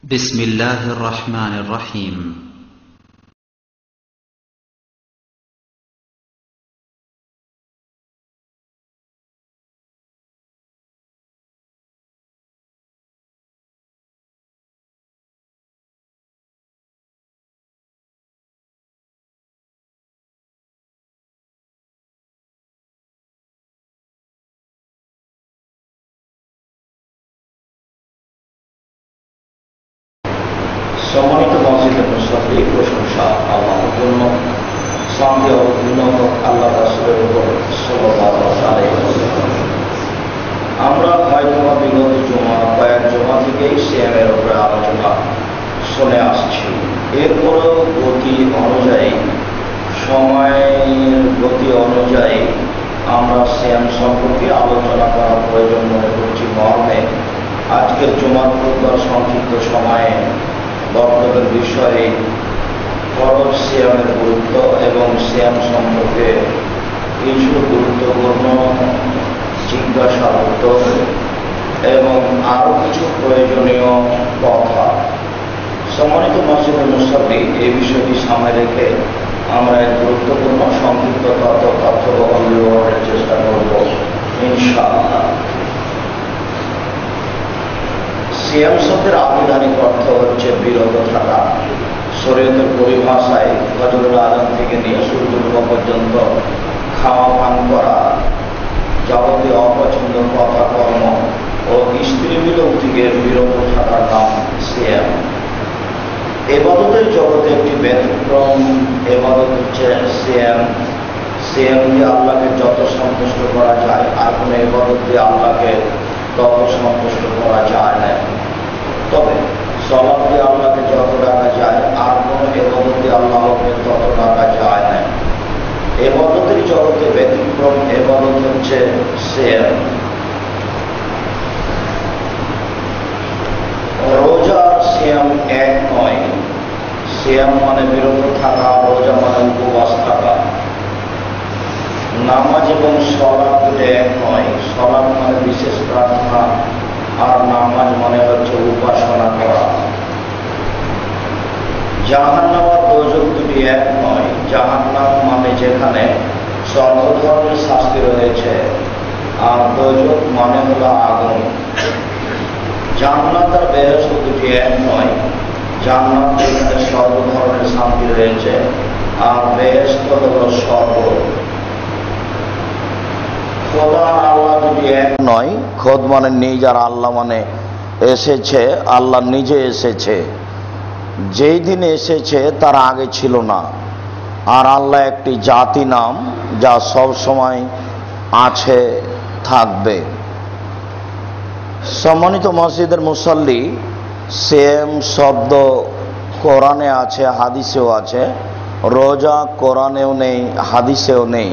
بسم الله الرحمن الرحيم সম্মানিত মসজিদের মুসল্লি, প্রশংসা আল্লাহর জন্য, শান্তি ও উন্নত আল্লাহ রাসূলের উপর সাল্লাল্লাহু আলাইহি ওয়াসাল্লাম। আমরা হয়তো বিগত কয়েক জুমা থেকেই সিয়ামের উপরে আলোচনা শুনে আসছি। এরপরও গতি অনুযায়ী, সময়ের গতি অনুযায়ী আমরা সিয়াম সম্পর্কে আলোচনা করার প্রয়োজন মনে করছি মর্মে আজকের জুমার খুতবার সংক্ষিপ্ত সময়ে বক্তব্যের বিষয়ে ফরজ সিয়ামের গুরুত্ব এবং সিয়াম সম্পর্কে কিছু গুরুত্বপূর্ণ জিজ্ঞাসার উত্তর এবং আরও কিছু প্রয়োজনীয় কথা। সম্মানিত মসজিদের মুসল্লি, এই বিষয়টি সামনে রেখে আমরা এক গুরুত্বপূর্ণ সংক্ষিপ্ত তথ্যবহন বিবরণের চেষ্টা করব ইনশাআল্লাহ। সিয়াম শব্দের আবিধানিক অর্থ হচ্ছে বিরত থাকা। শরীয়তের পরিভাষায় ফজরের আযান থেকে নিয়ে সূর্যোদয় পর্যন্ত খাওয়া পান করা, যাবতীয় অপছন্দ কথা কর্ম ও স্ত্রী মিলন থেকে বিরত থাকার নাম সিয়াম। ইবাদতের জগতে একটি ব্যতিক্রম ইবাদত হচ্ছে সিয়াম। সিয়াম দিয়ে আল্লাহকে যত সন্তুষ্ট করা যায়, আর কোনো ইবাদত দিয়ে আল্লাহকে তত সন্তুষ্ট করা যায় না। তবে সালাত দিয়ে আল্লাহকে যত ডাকা যায়, আর কোনো ইবাদত দিয়ে আল্লাহকে তত ডাকা যায় না। ইবাদতের জগতে ব্যতিক্রম ইবাদত হচ্ছে সিয়াম। রোজা আর সিয়াম এক নয়। সিয়াম মানে বিরত থাকা, রোজা মানে উপবাস থাকা। নামাজ এবং সালাত দুটো এক নয়। সালাত মানে বিশেষ প্রার্থনা, আর নামাজ মানে হচ্ছে উপাসনা করা। জাহান্নাম আর দোজখ দুটি এক নয়। জাহান্নাম মানে যেখানে সর্বধরনের শাস্তি রয়েছে, আর দোজখ মানে হলো আগুন। জান্নাত আর বেহেশত দুটি এক নয়। জান্নাত যেখানে সর্বধরনের শান্তি রয়েছে, আর বেহেশত হলো স্বর্গ। খোদা আর আল্লাহ দুটি এক নয়। খোদ মানে নিজ, আর আল্লাহ মানে এসেছে। আল্লাহ নিজে এসেছে, যেই দিন এসেছে তার আগে ছিল না। আর আল্লাহ একটি জাতি নাম, যা সব সময় আছে, থাকবে। সম্মানিত মসজিদের মুসল্লি, সিয়াম শব্দ কোরআনে আছে, হাদিসেও আছে। রোজা কোরআনেও নেই, হাদিসেও নেই।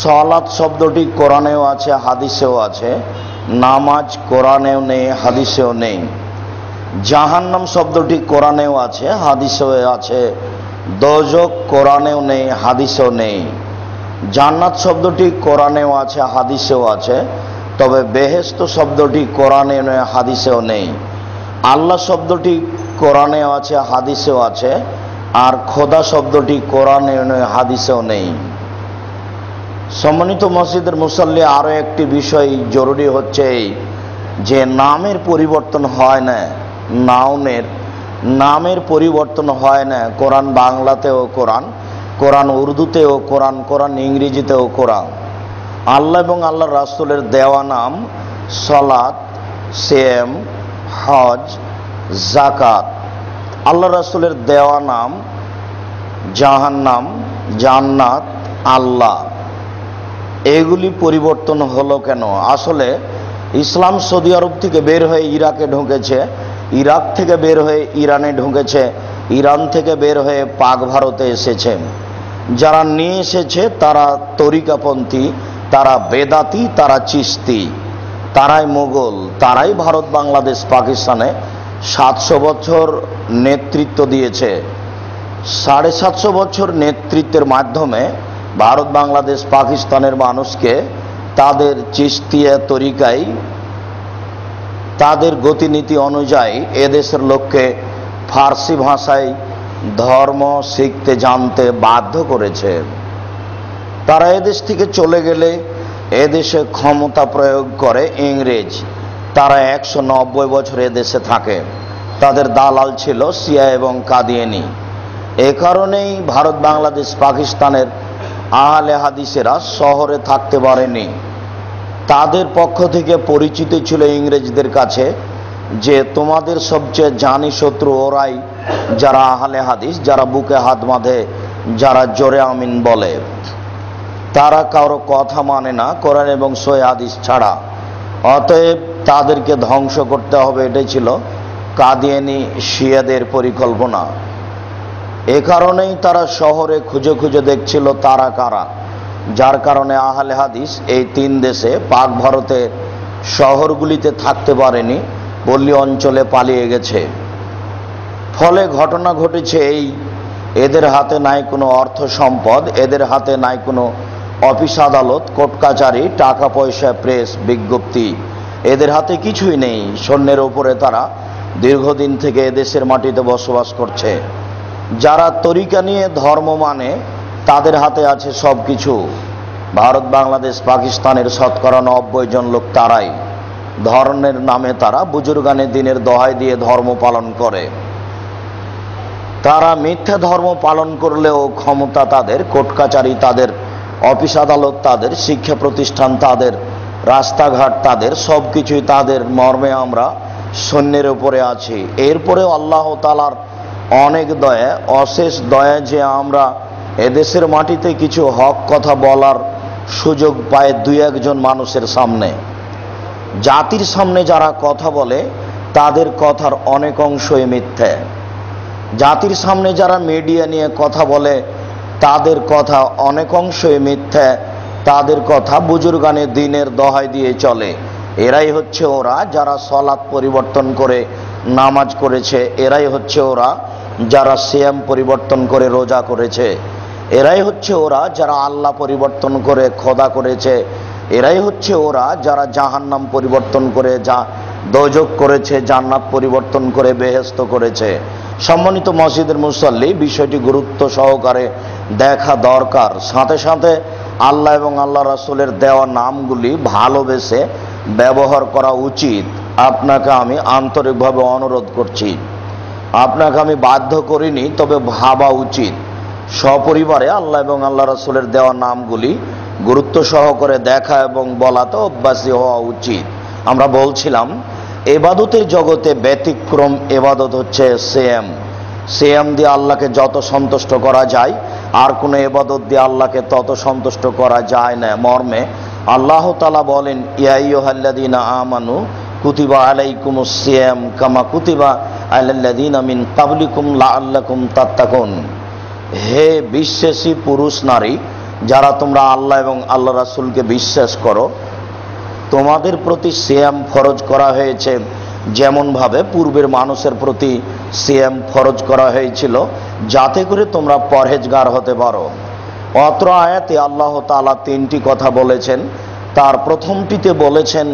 সালাত শব্দটি কোরআনেও আছে, হাদিসেও আছে। নামাজ কোরআনেও নেই, হাদিসেও নেই। জাহান্নাম শব্দটি কোরআনেও আছে, হাদিসেও আছে। দোজখ কোরআনেও নেই, হাদিসেও নেই। জান্নাত শব্দটি কোরআনেও আছে, হাদিসেও আছে। তবে বেহেশত শব্দটি কোরআনেও নেই, হাদিসেও নেই। আল্লাহ শব্দটি কোরআনেও আছে, হাদিসেও আছে। আর খোদা শব্দটি কোরআনেও নেই, হাদিসেও নেই। সম্মানিত মসজিদের মুসল্লি, আরও একটি বিষয় জরুরি হচ্ছে এই যে নামের পরিবর্তন হয় না। নামের পরিবর্তন হয় না। কোরআন বাংলাতেও কোরআন, কোরআন উর্দুতেও কোরআন, কোরআন ইংরেজিতেও কোরআন। আল্লাহ এবং আল্লাহ রাসূলের দেওয়া নাম সালাত, সিয়াম, হজ, যাকাত। আল্লাহ রাসূলের দেওয়া নাম জাহান্নাম, জান্নাত, আল্লাহ। এগুলি পরিবর্তন হলো কেন? আসলে ইসলাম সৌদি আরব থেকে বের হয়ে ইরাকে ঢুকেছে, ইরাক থেকে বের হয়ে ইরানে ঢুকেছে, ইরান থেকে বের হয়ে পাক ভারতে এসেছে। যারা নিয়ে এসেছে তারা তরিকাপন্থী, তারা বেদাতি, তারা চিশতি, তারাই মুঘল, তারাই ভারত, বাংলাদেশ, পাকিস্তানে 700 বছর নেতৃত্ব দিয়েছে। 750 বছর নেতৃত্বের মাধ্যমে ভারত, বাংলাদেশ, পাকিস্তানের মানুষকে তাদের চিশতিয়া তরিকায় তাদের গতিনীতি অনুযায়ী এদেশের লোককে ফার্সি ভাষায় ধর্ম শিখতে জানতে বাধ্য করেছে। তারা এদেশ থেকে চলে গেলে এদেশে ক্ষমতা প্রয়োগ করে ইংরেজ। তারা 190 বছর এদেশে থাকে। তাদের দালাল ছিল শিয়া এবং কাদিয়ানি। এ কারণেই ভারত, বাংলাদেশ, পাকিস্তানের আহলে হাদিসেরা শহরে থাকতে পারেনি। তাদের পক্ষ থেকে পরিচিত ছিল ইংরেজদের কাছে যে তোমাদের সবচেয়ে জানি শত্রু ওরাই, যারা আহলে হাদিস, যারা বুকে হাত বাঁধে, যারা জোরে আমিন বলে। তারা কারো কথা মানে না কোরআন এবং সহিহ হাদিস ছাড়া। অতএব তাদেরকে ধ্বংস করতে হবে, এটাই ছিল কাদিয়ানি শিয়াদের পরিকল্পনা। এ কারণেই তারা শহরে খুঁজে খুঁজে দেখছিল তারা কারা, যার কারণে আহলে হাদিস এই 3 দেশে পাক ভারতের শহরগুলিতে থাকতে পারেনি, পল্লী অঞ্চলে পালিয়ে গেছে। ফলে ঘটনা ঘটেছে এই, এদের হাতে নাই কোনো অর্থ সম্পদ, এদের হাতে নাই কোনো অফিস আদালত, কোর্ট কাচারি, টাকা পয়সা, প্রেস বিজ্ঞপ্তি, এদের হাতে কিছুই নেই। সৈন্যের উপরে তারা দীর্ঘদিন থেকে এদেশের মাটিতে বসবাস করছে। যারা তরিকা নিয়ে ধর্ম মানে তাদের হাতে আছে সব কিছু। ভারত, বাংলাদেশ, পাকিস্তানের শতকরা 90 জন লোক তারাই। ধর্মের নামে তারা বুজুর্গানে দিনের দোহাই দিয়ে ধর্ম পালন করে। তারা মিথ্যা ধর্ম পালন করলেও ক্ষমতা তাদের, কোর্ট কাচারি তাদের, অফিস আদালত তাদের, শিক্ষা প্রতিষ্ঠান তাদের, রাস্তাঘাট তাদের, সব কিছুই তাদের। মর্মে আমরা সৈন্যের উপরে আছি। এরপরেও আল্লাহ তাআলার অনেক দয়া, অশেষ দয়া যে আমরা এদেশের মাটিতে কিছু হক কথা বলার সুযোগ পাই 2-1 জন মানুষের সামনে। জাতির সামনে যারা কথা বলে তাদের কথার অনেক অংশই মিথ্যে। জাতির সামনে যারা মিডিয়া নিয়ে কথা বলে তাদের কথা অনেক অংশই মিথ্যে। তাদের কথা বুজুর্গানে দিনের দোহাই দিয়ে চলে। এরাই হচ্ছে ওরা যারা সলাত পরিবর্তন করে নামাজ করেছে। এরাই হচ্ছে ওরা যারা সিয়াম পরিবর্তন করে রোজা করেছে। এরাই হচ্ছে ওরা যারা আল্লাহ পরিবর্তন করে খোদা করেছে। এরাই হচ্ছে ওরা যারা জাহান্নাম পরিবর্তন করে দোজখ করেছে, জান্নাত পরিবর্তন করে বেহেশত করেছে। সম্মানিত মসজিদের মুসল্লি, বিষয়টি গুরুত্ব সহকারে দেখা দরকার। সাথে সাথে আল্লাহ এবং আল্লাহ রাসূলের দেওয়া নামগুলি ভালোবেসে ব্যবহার করা উচিত। আপনাকে আমি আন্তরিকভাবে অনুরোধ করছি, আপনাকে আমি বাধ্য করিনি, তবে ভাবা উচিত। সপরিবারে আল্লাহ এবং আল্লাহ রাসূলের দেওয়া নামগুলি গুরুত্ব সহকারে দেখা এবং বলাতে অভ্যাসী হওয়া উচিত। আমরা বলছিলাম এবাদতের জগতে ব্যতিক্রম এবাদত হচ্ছে সিয়াম। সিয়াম দিয়ে আল্লাহকে যত সন্তুষ্ট করা যায় আর কোনো এবাদত দিয়ে আল্লাহকে তত সন্তুষ্ট করা যায় না। মর্মে আল্লাহ তাআলা বলেন, ইয়া আইয়ুহাল্লাযীনা আমানু কুতিবা আলাইকুমুস সিয়াম কামা কুতিবা আলাল্লাযীনা মিন ক্বাবলিকুম লাআল্লাকুম তাত্তাকুন। হে বিশ্বাসী পুরুষ নারী, যারা তোমরা আল্লাহ এবং আল্লাহ রাসূলকে বিশ্বাস করো, তোমাদের প্রতি সিয়াম ফরজ করা হয়েছে যেমনভাবে পূর্বের মানুষের প্রতি সিয়াম ফরজ করা হয়েছিল, যাতে করে তোমরা পরহেজগার হতে পারো। অত্র আয়াতে আল্লাহ তাআলা 3টি কথা বলেছেন। তার প্রথমটিতে বলেছেন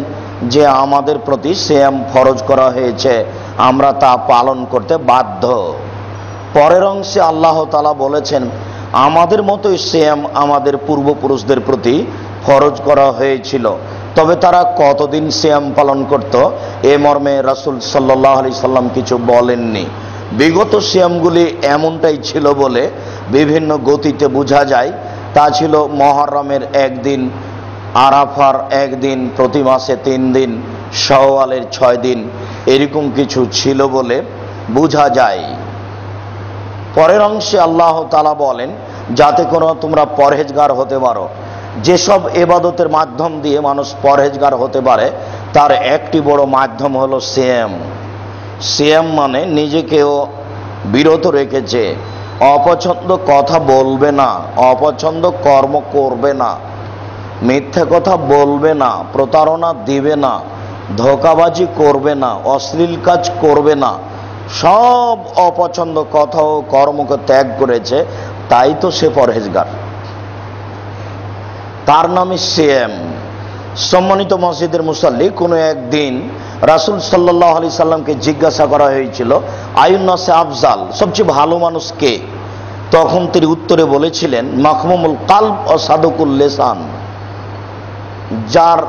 যে আমাদের প্রতি সিয়াম ফরজ করা হয়েছে, আমরা তা পালন করতে বাধ্য। পরের অংশে আল্লাহ তাআলা বলেছেন আমাদের মতোই সিয়াম আমাদের পূর্বপুরুষদের প্রতি ফরজ করা হয়েছিল, তবে তারা কতদিন সিয়াম পালন করত এ মর্মে রাসূল সাল্লাল্লাহু আলাইহি সাল্লাম কিছু বলেননি। বিগত সিয়ামগুলি এমনটাই ছিল বলে বিভিন্ন গতিতে বোঝা যায়। তা ছিল মুহররমের 1 দিন, আরাফার 1 দিন, প্রতি মাসে 3 দিন, শাওয়ালের 6 দিন, এরকম কিছু ছিল বলে বোঝা যায়। পরের অংশে আল্লাহ তাআলা বলেন যাতে করে তোমরা পরহেজগার হতে পারো। যেসব ইবাদতের মাধ্যম দিয়ে মানুষ পরহেজগার হতে পারে তার একটি বড় মাধ্যম হলো সিয়াম। সিয়াম মানে নিজেকেও বিরত রেখেছে, অপছন্দ কথা বলবে না, অপছন্দ কর্ম করবে না, মিথ্যা কথা বলবে না, প্রতারণা দিবে না, ধোঁকাবাজি করবে না, অশ্লীল কাজ করবে না। সব অপছন্দ কথা ও কর্মকে ত্যাগ করেছে, তাই তো সে পরহেজগার। তার নামই সিয়াম। সম্মানিত মসজিদের মুসল্লি, কোনো একদিন রাসূল সাল্লাল্লাহু আলাইহি সাল্লামকে জিজ্ঞাসা করা হয়েছিল, আইয়ুন্নাসে আফজাল, সবচেয়ে ভালো মানুষ কে? তখন তিনি উত্তরে বলেছিলেন, মাখমুমুল কালব ও সাদুকুল লিসান, যার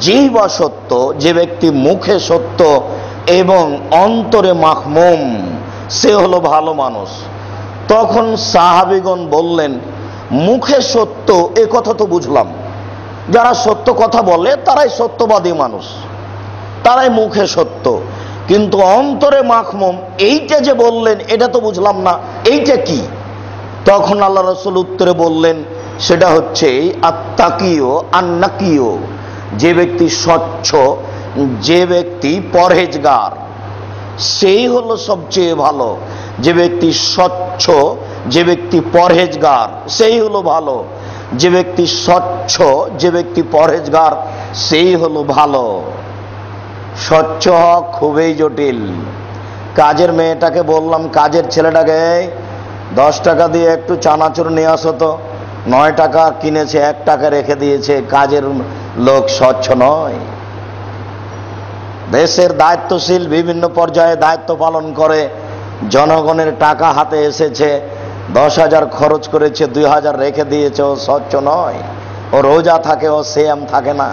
জিহ্বা সত্য, যে ব্যক্তি মুখে সত্য এবং অন্তরে মাখমুম, সে হলো ভালো মানুষ। তখন সাহাবীগণ বললেন, মুখে সত্য এ কথা তো বুঝলাম, যারা সত্য কথা বলে তারাই সত্যবাদী মানুষ, তারাই মুখে সত্য, কিন্তু অন্তরে মাখমুম এইটা যে বললেন এটা তো বুঝলাম না, এইটা কি? তখন আল্লাহ রাসূল উত্তরে বললেন, সেটা হচ্ছে আত্তাকিও আন্নাকিও, যে ব্যক্তি স্বচ্ছ, যে ব্যক্তি পরহেজগার, সেই হলো সবচেয়ে ভালো। যে ব্যক্তি স্বচ্ছ, যে ব্যক্তি পরহেজগার, সেই হলো ভালো। যে ব্যক্তি স্বচ্ছ, যে ব্যক্তি পরহেজগার, সেই হলো ভালো। স্বচ্ছ হওয়া খুবই জটিল। কাজের মেয়েটাকে বললাম, কাজের ছেলেটাকে 10 টাকা দিয়ে একটু চানাচুর নিয়ে আসো তো, 9 টাকা কিনেছে, 1 টাকা রেখে দিয়েছে। কাজের লোক স্বচ্ছ নয়। দেশের দায়িত্বশীল বিভিন্ন পর্যায়ে দায়িত্ব পালন করে, জনগণের টাকা হাতে এসেছে, 10,000 খরচ করেছে, 2,000 রেখে দিয়েছে, ও স্বচ্ছ নয়। ও রোজা থাকে, ও সিয়াম থাকে না।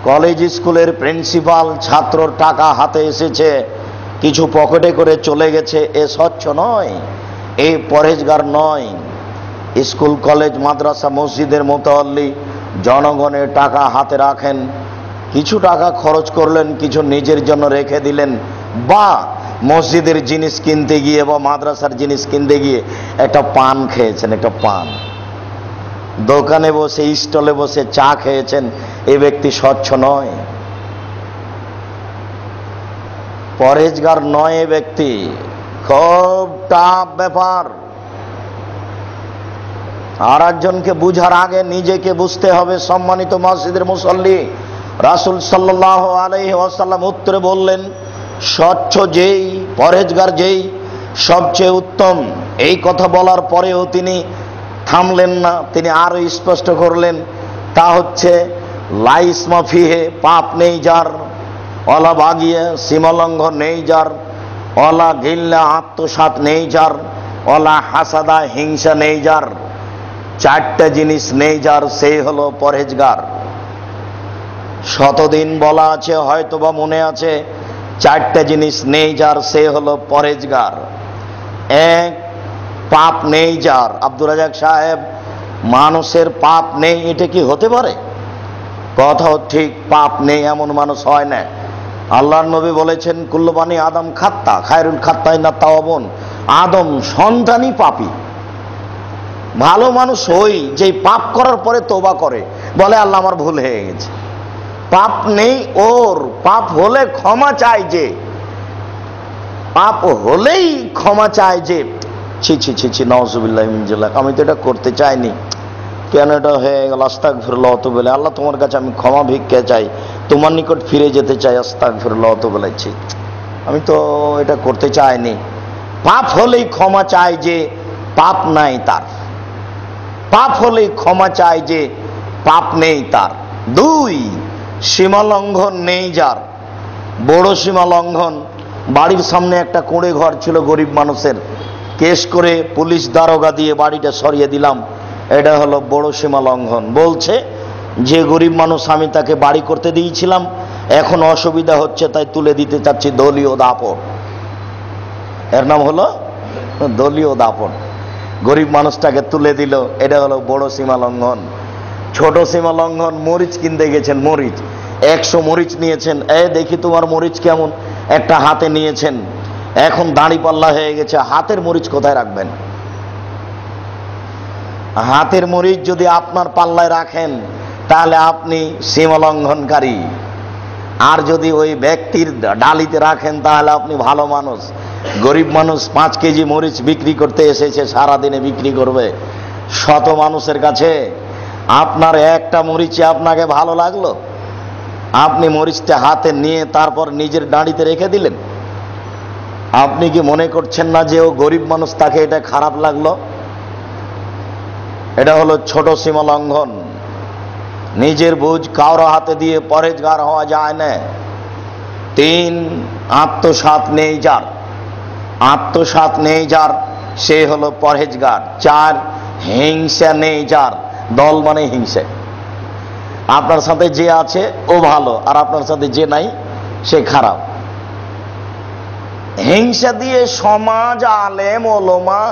কলেজ স্কুলের প্রিন্সিপাল, ছাত্রর টাকা হাতে এসেছে, কিছু পকেটে করে চলে গেছে, এ স্বচ্ছ নয়, এ পরহেজগার নয়। স্কুল কলেজ মাদ্রাসা মসজিদের মুতাওয়াল্লি জনগণের টাকা হাতে রাখেন, কিছু টাকা খরচ করলেন, কিছু নিজের জন্য রেখে দিলেন, বা মসজিদের জিনিস কিনতে গিয়ে বা মাদ্রাসার জিনিস কিনতে গিয়ে একটা পান খেয়েছেন, একটা পান, দোকানে বসে স্টলে বসে চা খেয়েছেন, এ ব্যক্তি স্বচ্ছ নয়, পরহেজগার নয়। এ ব্যক্তি খুব টাফ ব্যাপার। আর একজনকে বুঝার আগে নিজেকে বুঝতে হবে। সম্মানিত মসজিদের মুসল্লি, রাসূল সাল্লাল্লাহু আলাইহি ওয়াসাল্লাম উত্তরে বললেন, স্বচ্ছ যেই, পরহেজগার যেই, সবচেয়ে উত্তম। এই কথা বলার পরেও তিনি থামলেন না, তিনি আরো স্পষ্ট করলেন, তা হচ্ছে লা ইসমা ফিহে, পাপ নেই যার, ওয়ালা বাগিয়া, সীমালঙ্ঘন নেই যার, ওয়ালা গিল্লা, আত্মসাৎ নেই যার, ওয়ালা হাসাদা, হিংসা নেই যার, 4টা জিনিস নেই যার, সেই হলো পরহেজগার। শতদিন বলা আছে, হয়তোবা মনে আছে, 4টা জিনিস নেই যার, সে হলো পরহেজগার। 1, পাপ নেই যার। আব্দুর রাজাক সাহেব, মানুষের পাপ নেই, এটা কি হতে পারে? কথা ঠিক, পাপ নেই এমন মানুষ হয় না। আল্লাহর নবী বলেছেন, কুল্লু বানি আদম খাত্তা, খায়রুল খাত্তাইনা তাওয়াবুন, আদম সন্তানই পাপী। ভালো মানুষ ওই যে পাপ করার পরে তওবা করে, বলে আল্লাহ আমার ভুল হয়ে গেছে। পাপ নেই ওর, পাপ হলে ক্ষমা চায়, যে পাপ হলেই ক্ষমা চায়, যে ছি ছি ছি ছি, নাউজুবিল্লাহ মিন যালিক, আমি তো এটা করতে চাইনি, কেন এটা হয়ে গেল, আস্তাগফিরুল্লাহ ওয়া আতুবু ইলাইহি, আল্লাহ তোমার কাছে আমি ক্ষমা ভিক্ষা চাই, তোমার নিকট ফিরে যেতে চাই, আস্তাগফিরুল্লাহ ওয়া আতুবু ইলাইহি, আমি তো এটা করতে চাইনি। পাপ হলেই ক্ষমা চায়, যে পাপ নাই তার। পাপ হলেই ক্ষমা চায়, যে পাপ নেই তার। 2, সীমা লঙ্ঘন নেই যার। বড় সীমা লঙ্ঘন, বাড়ির সামনে একটা কুঁড়ে ঘর ছিল গরিব মানুষের, কেস করে পুলিশ দারোগা দিয়ে বাড়িটা সরিয়ে দিলাম, এটা হলো বড় সীমা লঙ্ঘন। বলছে যে গরিব মানুষ, আমি তাকে বাড়ি করতে দিয়েছিলাম, এখন অসুবিধা হচ্ছে তাই তুলে দিতে চাচ্ছি, দলীয় দাপট। এর নাম হলো দলীয় দাপট। গরিব মানুষটাকে তুলে দিল, এটা হলো বড় সীমা লঙ্ঘন। ছোট সীমা লঙ্ঘন, মরিচ কিনতে গেছেন, মরিচ 100 মরিচ নিয়েছেন, দেখি তোমার মরিচ কেমন, একটা হাতে নিয়েছেন, এখন দাঁড়িপাল্লা হয়ে গেছে, হাতের মরিচ কোথায় রাখবেন? হাতের মরিচ যদি আপনার পাল্লায় রাখেন তাহলে আপনি সীমা লঙ্ঘনকারী, আর যদি ওই ব্যক্তির ডালিতে রাখেন তাহলে আপনি ভালো মানুষ। গরিব মানুষ 5 কেজি মরিচ বিক্রি করতে এসেছে, সারাদিনে বিক্রি করবে 100 মানুষের কাছে, আপনার একটা মরিচে আপনাকে ভালো লাগলো, আপনি মরিচটা হাতে নিয়ে তারপর নিজের ডাঁড়িতে রেখে দিলেন। আপনি কি মনে করছেন না যে ও গরিব মানুষ, তাকে এটা খারাপ লাগলো? এটা হলো ছোট সীমা লঙ্ঘন। নিজের বুঝ কারো হাতে দিয়ে পরহেজগার হওয়া যায় না। 3, আত্মসাৎ নেই যার, আত্মসাৎ নেই যার সে হলো পরহেজগার। 4, হিংসা নেই যার, দল মানে হিংসা। আপনার সাথে যে আছে ও ভালো, আর আপনার সাথে যে নাই সে খারাপ। হিংসা দিয়ে সমাজ, আলেম, ওলমা,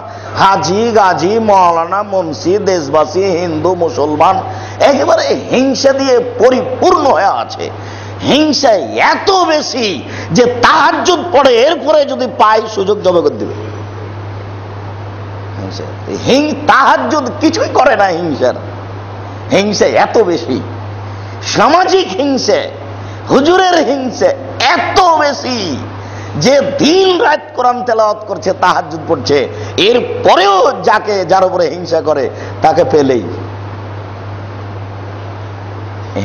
হাজি, গাজী, মৌলানা, মুন্সি, দেশবাসী, হিন্দু, মুসলমান একেবারে হিংসা দিয়ে পরিপূর্ণ হয়ে আছে। হিংসা এত বেশি যে তাহাজ্জুদ পড়ে এরপরে যদি পায় সুযোগ জবে করে দিবে। তাহাজ্জুদ কিছুই করে না হিংসার। হিংসা এত বেশি, সামাজিক হিংসা, হুজুরের হিংসা এত বেশি যে দিন রাত কোরআন তেলাওয়াত করছে, তাহাজ্জুদ পড়ছে, এর পরেও যার উপরে হিংসা করে তাকে পেলেই।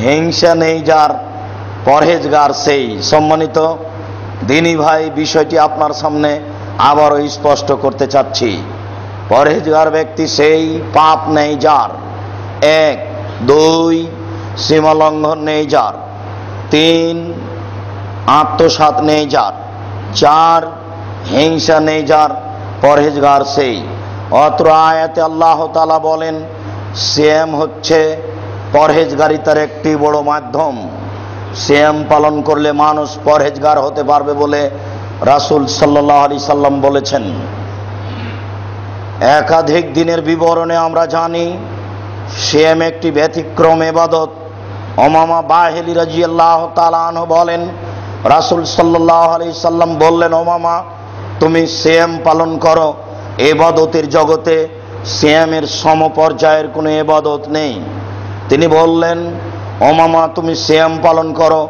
হিংসা নেই যার, পরহেজগার সেই। সম্মানিত দিনী ভাই, বিষয়টি আপনার সামনে আবারও স্পষ্ট করতে চাচ্ছি। পরহেজগার ব্যক্তি সেই, পাপ নেই যার। 1, 2, সীমালঙ্ঘন নেই যার। 3, আত্মসাৎ নেই যার। 4, হিংসা নেই যার, পরহেজগার সেই। অত্র আয়াতে আল্লাহ তাআলা বলেন সিয়াম হচ্ছে পরহেজগারিতার একটি বড় মাধ্যম। সিয়াম পালন করলে মানুষ পরহেজগার হতে পারবে বলে রাসূল সাল্লাল্লাহু আলাইহি সাল্লাম বলেছেন। একাধিক দিনের বিবরণে আমরা জানি সিয়াম একটি ব্যতিক্রম ইবাদত। উমামা বাহিলী রাদিয়াল্লাহু তাআলা আনহু বলেন, রাসূল সাল্লাল্লাহু আলাইহি সাল্লাম বললেন, উমামা তুমি সিয়াম পালন করো, ইবাদতের জগতে সিয়ামের সমপর্যায়ের কোনো ইবাদত নেই। তিনি বললেন, উমামা তুমি সিয়াম পালন করো,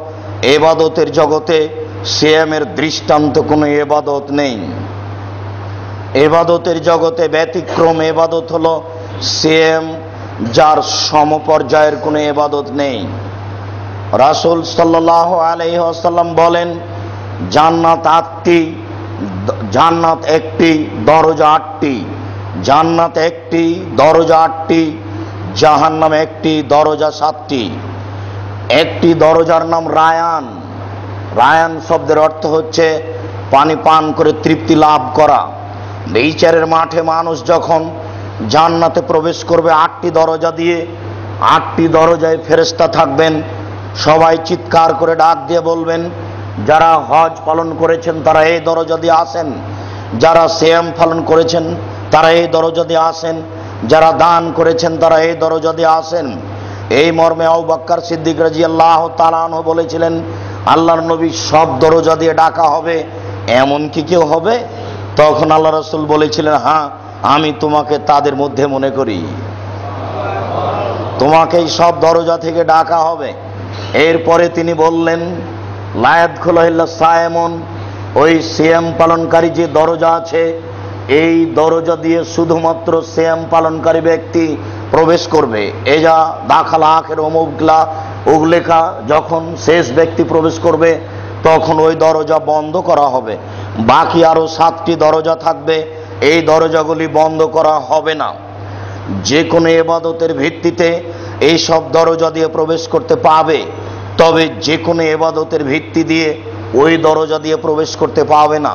ইবাদতের জগতে সিয়ামের দৃষ্টান্ত কোনো ইবাদত নেই। ইবাদতের জগতে ব্যতিক্রম ইবাদত হলো সিয়াম, যার সমপর্যায়ের কোনো ইবাদত নেই। রাসূল সাল্লাল্লাহু আলাইহি ওয়াসাল্লাম বলেন, জান্নাত একটি, দরজা 8টি। জান্নাত একটি, দরজা 8টি। জাহান্নাম একটি, দরজা 7টি। একটি দরজার নাম রায়ান। রায়ান শব্দের অর্থ হচ্ছে পানি পান করে তৃপ্তি লাভ করা। বিচারের মাঠে মানুষ যখন জান্নাতে প্রবেশ করবে 8টি দরজা দিয়ে, 8টি দরজায় ফেরেশতা থাকবেন। সবাই চিৎকার করে ডাক দিয়ে বলবেন, যারা হজ পালন করেছেন তারা এই দরজা দিয়ে আসেন, যারা সিয়াম পালন করেছেন তারা এই দরজা দিয়ে আসেন, যারা দান করেছেন তারা এই দরজা দিয়ে আসেন। এই মর্মে আবু বকর সিদ্দিক রাদিয়াল্লাহু তাআলা আনহু বলেছিলেন, আল্লাহর নবী সব দরজা দিয়ে ডাকা হবে, এমন কি কেউ হবে? তখন আল্লাহ রাসূল বলেছিলেন, হ্যাঁ, আমি তোমাকে তাদের মধ্যে মনে করি, তোমাকেই সব দরজা থেকে ডাকা হবে। এরপরে তিনি বললেন, লা ইয়াদখুলু ইল্লা সায়েমুন, ওই সিয়াম পালনকারী যে দরজা আছে, এই দরজা দিয়ে শুধুমাত্র সিয়াম পালনকারী ব্যক্তি প্রবেশ করবে। এজা দাখালা আখির মুগলা উগলেখা, যখন শেষ ব্যক্তি প্রবেশ করবে তখন ওই দরজা বন্ধ করা হবে। বাকি আরো 7টি দরজা থাকবে, এই দরজাগুলি বন্ধ করা হবে না। যে কোনো ইবাদতের ভিত্তিতে এই সব দরজা দিয়ে প্রবেশ করতে পাবে, তবে যে কোনো ইবাদতের ভিত্তি দিয়ে ওই দরজা দিয়ে প্রবেশ করতে পাবে না।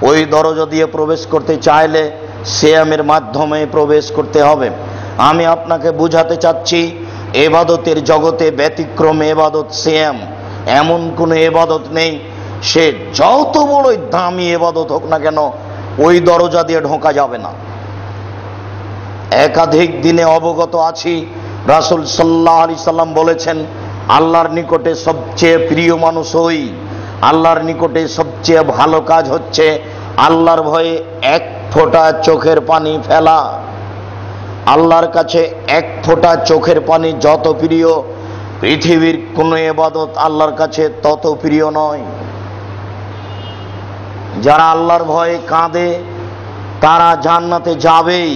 ওই দরজা দিয়ে প্রবেশ করতে চাইলে সিয়ামের মাধ্যমে প্রবেশ করতে হবে। আমি আপনাকে বুঝাতে চাচ্ছি, ইবাদতের জগতে ব্যতিক্রম ইবাদত সিয়াম। এমন কোনো ইবাদত নেই, সে যত বড়ই দামি ইবাদত হোক না কেন, ওই দরজা দিয়ে ঢোকা যাবে না। একাধিক দিনে অবগত আছি, রাসূল সাল্লাল্লাহু আলাইহি সাল্লাম বলেছেন, আল্লাহর নিকটে সবচেয়ে প্রিয় মানুষ ওই, আল্লাহর নিকটে সবচেয়ে ভালো কাজ হচ্ছে আল্লাহর ভয়ে 1 ফোঁটা চোখের পানি ফেলা। আল্লাহর কাছে 1 ফোঁটা চোখের পানি যত প্রিয়, পৃথিবীর কোন ইবাদত আল্লাহর কাছে তত প্রিয় নয়। যারা আল্লাহর ভয়ে কাঁদে তারা জান্নাতে যাবেই।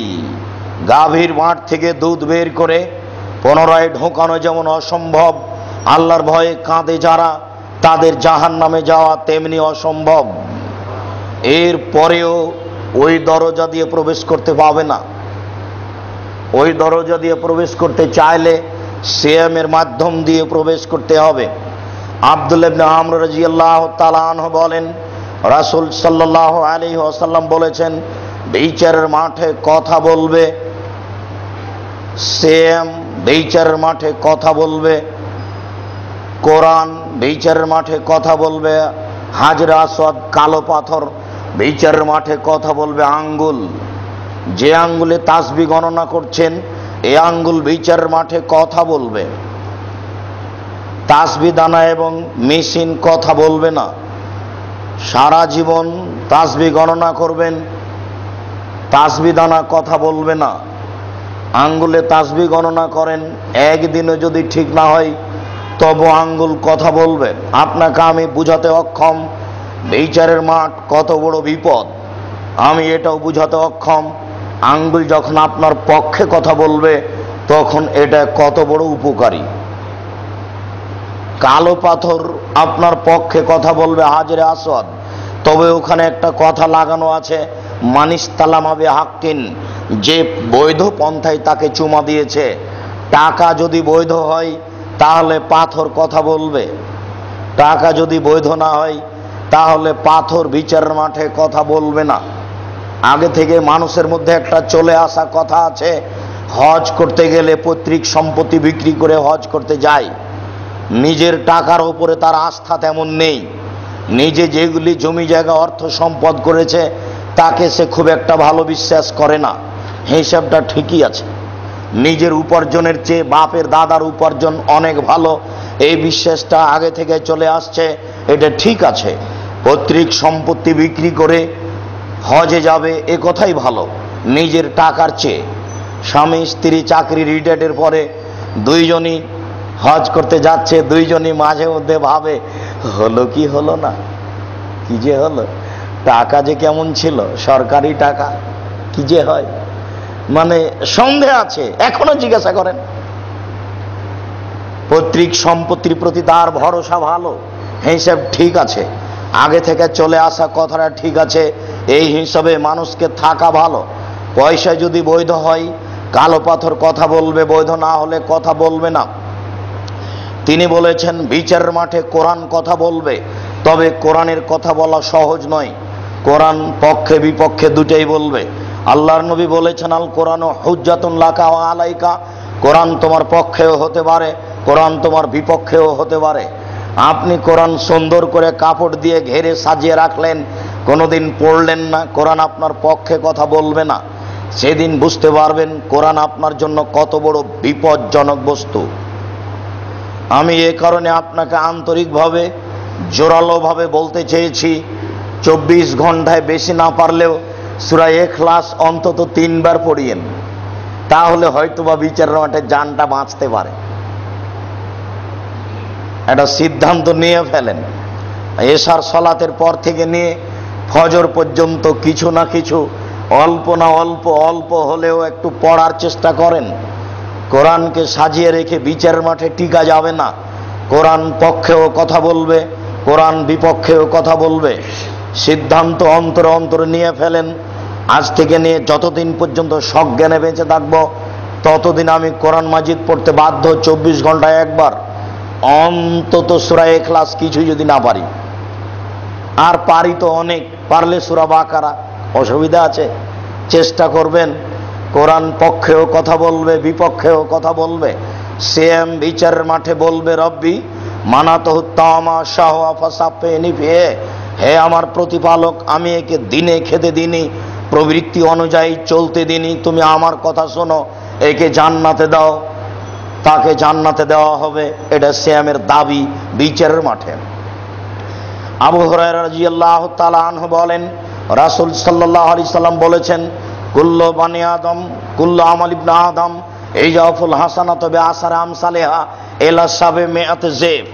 গাভীর মাঠ থেকে দুধ বের করে পুনরায় ঢোকানো যেমন অসম্ভব, আল্লাহর ভয়ে কাঁদে যারা, তাদের জাহান্নামে যাওয়া তেমনি অসম্ভব। এর পরেও ওই দরজা দিয়ে প্রবেশ করতে পাবে না। ওই দরজা দিয়ে প্রবেশ করতে চাইলে সিয়ামের মাধ্যম দিয়ে প্রবেশ করতে হবে। আব্দুল্লাহ ইবনে আমর রাদিয়াল্লাহু তাআলা আনহু বলেন, রাসূল সাল্লাল্লাহু আলাইহি ওয়াসাল্লাম বলেছেন, বিচারের মাঠে কথা বলবে, সিয়াম বিচারের মাঠে কথা বলবে, কোরআন বিচারের মাঠে কথা বলবে, হাজরে আসওয়াদ কালো পাথর বিচারের মাঠে কথা বলবে, আঙ্গুল, যে আঙ্গুলে তাসবিহ গণনা করছেন এই আঙ্গুল বিচারের মাঠে কথা বলবে। তাসবিহ দানা এবং মেশিন কথা বলবে না। সারা জীবন তাসবিহ গণনা করবেন, তাসবিহ দানা কথা বলবে না। আঙ্গুলে তাসবিহ গণনা করেন, একদিনে যদি ঠিক না হয় তবু আঙ্গুল কথা বলবে। আপনাকে আমি বুঝাতে অক্ষম বিচারের মাঠ কত বড় বিপদ, আমি এটাও বুঝাতে অক্ষম আঙ্গুল যখন আপনার পক্ষে কথা বলবে তখন এটা কত বড় উপকারী। কালো পাথর আপনার পক্ষে কথা বলবে, হাজরে আসওয়াদ, তবে ওখানে একটা কথা লাগানো আছে, মানিস্তালামা বিহাক্কিন, যে বৈধ পন্থায় তাকে চুমা দিয়েছে। টাকা যদি বৈধ হয় তাহলে পাথর কথা বলবে, টাকা যদি বৈধ না হয় তাহলে পাথর বিচারের মাঠে কথা বলবে না। আগে থেকে মানুষের মধ্যে একটা চলে আসা কথা আছে, হজ করতে গেলে পৈতৃক সম্পত্তি বিক্রি করে হজ করতে যায়। নিজের টাকার উপরে তার আস্থা তেমন নেই, নিজে যেগুলি জমি জায়গা অর্থ সম্পদ করেছে তাকে সে খুব একটা ভালো বিশ্বাস করে না। হিসাবটা ঠিকই আছে, নিজের উপার্জনের চেয়ে বাপের দাদার উপার্জন অনেক ভালো, এই বিশ্বাসটা আগে থেকে চলে আসছে, এটা ঠিক আছে। পৈতৃক সম্পত্তি বিক্রি করে হজে যাবে এ কথাই ভালো নিজের টাকার চেয়ে। স্বামী স্ত্রী চাকরি রিটায়ার্ডের পরে দুইজনই হজ করতে যাচ্ছে, দুইজনই মাঝে মধ্যে ভাবে হলো কি হলো না, কি যে হলো, টাকা যে কেমন ছিল, সরকারি টাকা, কি যে হয়, মানে সন্দেহ আছে। এখনো জিজ্ঞাসা করেন, পৈতৃক সম্পত্তির প্রতি তার ভরসা ভালো, হিসাব ঠিক আছে, আগে থেকে চলে আসা কথাটা ঠিক আছে, এই হিসাবে মানুষকে থাকা ভালো। পয়সা যদি বৈধ হয় কালো পাথর কথা বলবে, বৈধ না হলে কথা বলবে না। তিনি বলেছেন বিচারের মাঠে কোরআন কথা বলবে, তবে কোরআনের কথা বলা সহজ নয়, কোরআন পক্ষে বিপক্ষে দুটেই বলবে। আল্লাহর নবী বলেছেন, আল কোরআন হুজ্জাতুন লাকা ওয়া আলাইকা, কোরআন তোমার পক্ষেও হতে পারে, কোরআন তোমার বিপক্ষেও হতে পারে। আপনি কোরআন সুন্দর করে কাপড় দিয়ে ঘেরে সাজিয়ে রাখলেন, কোনোদিন পড়লেন না, কোরআন আপনার পক্ষে কথা বলবে না। সেদিন বুঝতে পারবেন কোরআন আপনার জন্য কত বড় বিপজ্জনক বস্তু। আমি এ কারণে আপনাকে আন্তরিকভাবে জোরালোভাবে বলতে চেয়েছি, 24 ঘন্টায় বেশি না পারলেও সূরা ইখলাস অন্তত 3 বার পড়িয়েন, তাহলে হয়তোবা বিচারের মাঠে জানটা বাঁচতে পারে। একটা সিদ্ধান্ত নিয়ে ফেলেন, এশার সালাতের পর থেকে নিয়ে ফজর পর্যন্ত কিছু না কিছু, অল্প না অল্প, অল্প হলেও একটু পড়ার চেষ্টা করেন। কোরআনকে সাজিয়ে রেখে বিচারের মাঠে টিকা যাবে না। কোরআন পক্ষেও কথা বলবে, কোরআন বিপক্ষেও কথা বলবে। সিদ্ধান্ত অন্তরে অন্তরে নিয়ে ফেলেন, আজ থেকে নিয়ে যতদিন পর্যন্ত সজ্ঞানে বেঁচে থাকবো ততদিন আমি কোরআন মাজিদ পড়তে বাধ্য, 24 ঘন্টায় একবার অন্তত সূরা ইখলাস কিছু যদি না পারি, আর পারি তো অনেক, পারলে সূরা বাকারা, অসুবিধা আছে, চেষ্টা করবেন। কোরআন পক্ষেও কথা বলবে, বিপক্ষেও কথা বলবে। সিয়াম বিচারের মাঠে বলবে, রব্বি মানাতহু তামা শাহওয়া ফাসাফেনি ফিহে, হে আমার প্রতিপালক, আমি একে দিনে খেতে দিনি, প্রবৃত্তি অনুযায়ী চলতে দিনি, তুমি আমার কথা শোনো, একে জান্নাতে দাও, তাকে জান্নাতে দেওয়া হবে। এটা সিয়ামের দাবি বিচারের মাঠে। আবু হুরায়রা রাদিয়াল্লাহু তাআলা আনহু বলেন, রাসূল সাল্লাল্লাহু আলাইহি সাল্লাম বলেছেন, কুল্লু বানি আদম কুল্লু আমাল ইবনে আদম ইজাফুল হাসানাতু বিআশারি আমসালিহা ইলা সাবমিআত জিফ,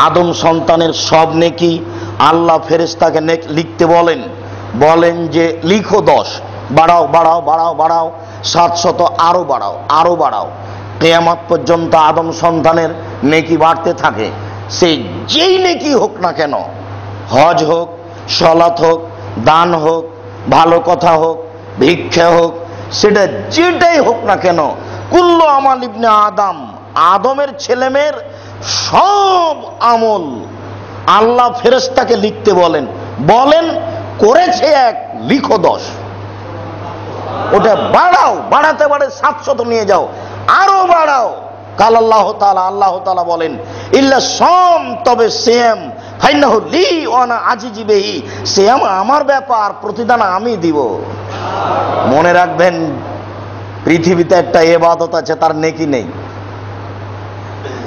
আদম সন্তানের সব নেকি আল্লাহ ফেরেশতাকে লিখতে বলেন, বলেন যে লিখো 10, বাড়াও বাড়াও বাড়াও বাড়াও, 700 আরো বাড়াও আরো বাড়াও, কিয়ামত পর্যন্ত আদম সন্তানের নেকি বাড়তে থাকে। সে যেই নেকি হোক না কেন, হজ হোক, সালাত হোক, দান হোক, ভালো কথা হোক, ভিক্ষা হোক, সেটা যেটাই হোক না কেন, কুল্লু আমাল ইবনে আদম, আদমের ছেলেমেয়ের সব আমল আল্লাহ ফেরেশতাকে লিখতে বলেন, বলেন করেছে 1, লিখো 10। ওটা বাড়াও, বাড়াতে বাড়ে 700 নিয়ে যাও, আরো বাড়াও। কাল আল্লাহ তাআলা, আল্লাহ তাআলা বলেন ইল্লা সম, তবে সিয়াম ফাইন্নাহু লি ওয়া আনা আজিজি বিহি, সিয়াম আমার ব্যাপার, প্রতিদান আমি দিব। মনে রাখবেন, পৃথিবীতে একটা ইবাদত আছে তার নেকি নেই।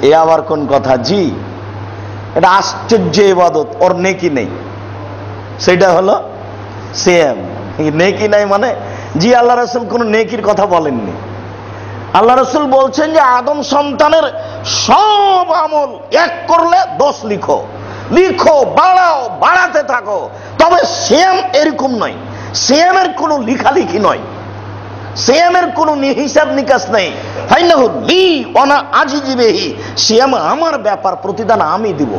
এ আবার কোন কথা? জি, এটা আশ্চর্য ইবাদত, ওর নেকি নেই। সেটা হলো সিয়াম। নেকি নাই মানে? জি, আল্লাহ রাসূল কোন নেকির কথা বলেননি। আল্লাহ রাসূল বলছেন যে আদম সন্তানের সব আমল 1 করলে 10 লিখো, লিখো, বাড়াও, বাড়াতে থাকো। তবে সিয়াম এরকম নয়, সিয়ামের কোনো লেখালেখি নয়, সিয়ামের কোনো হিসাব নিকাশ নেই। ফাইনাহু লি ওয়া আনা আজিজি বিহি, সিয়াম আমার ব্যাপার, প্রতিদান আমি দিব।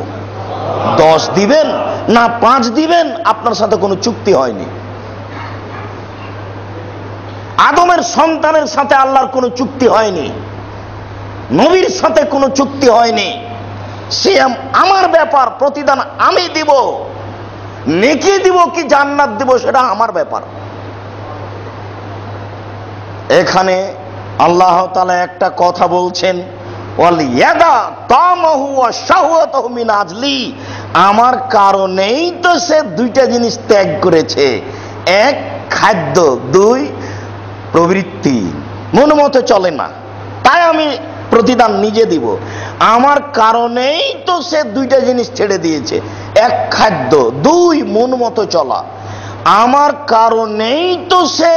10 দিবেন না 5 দিবেন আপনার সাথে কোনো চুক্তি হয়নি। আদমের সন্তানের সাথে আল্লাহর কোনো চুক্তি হয়নি, নবীর সাথে কোনো চুক্তি হয়নি। সিয়াম আমার ব্যাপার, প্রতিদান আমি দিব। নেকি দিব কি জান্নাত দিব সেটা আমার ব্যাপার। এখানে আল্লাহ তাআলা একটা কথা বলছেন, ওয়াল ইয়াদা তামাহু ওয়া শাহওয়াতাহু মিন আজলি, আমার কারণেই তো সে 2টা জিনিস ত্যাগ করেছে। 1 খাদ্য, 2 প্রবৃত্তি। মন মতো চলে না, তাই আমি প্রতিদান নিজে দিব। আমার কারণেই তো সে 2টা জিনিস ছেড়ে দিয়েছে, 1 খাদ্য, 2 মন মতো চলা। আমার কারণেই তো সে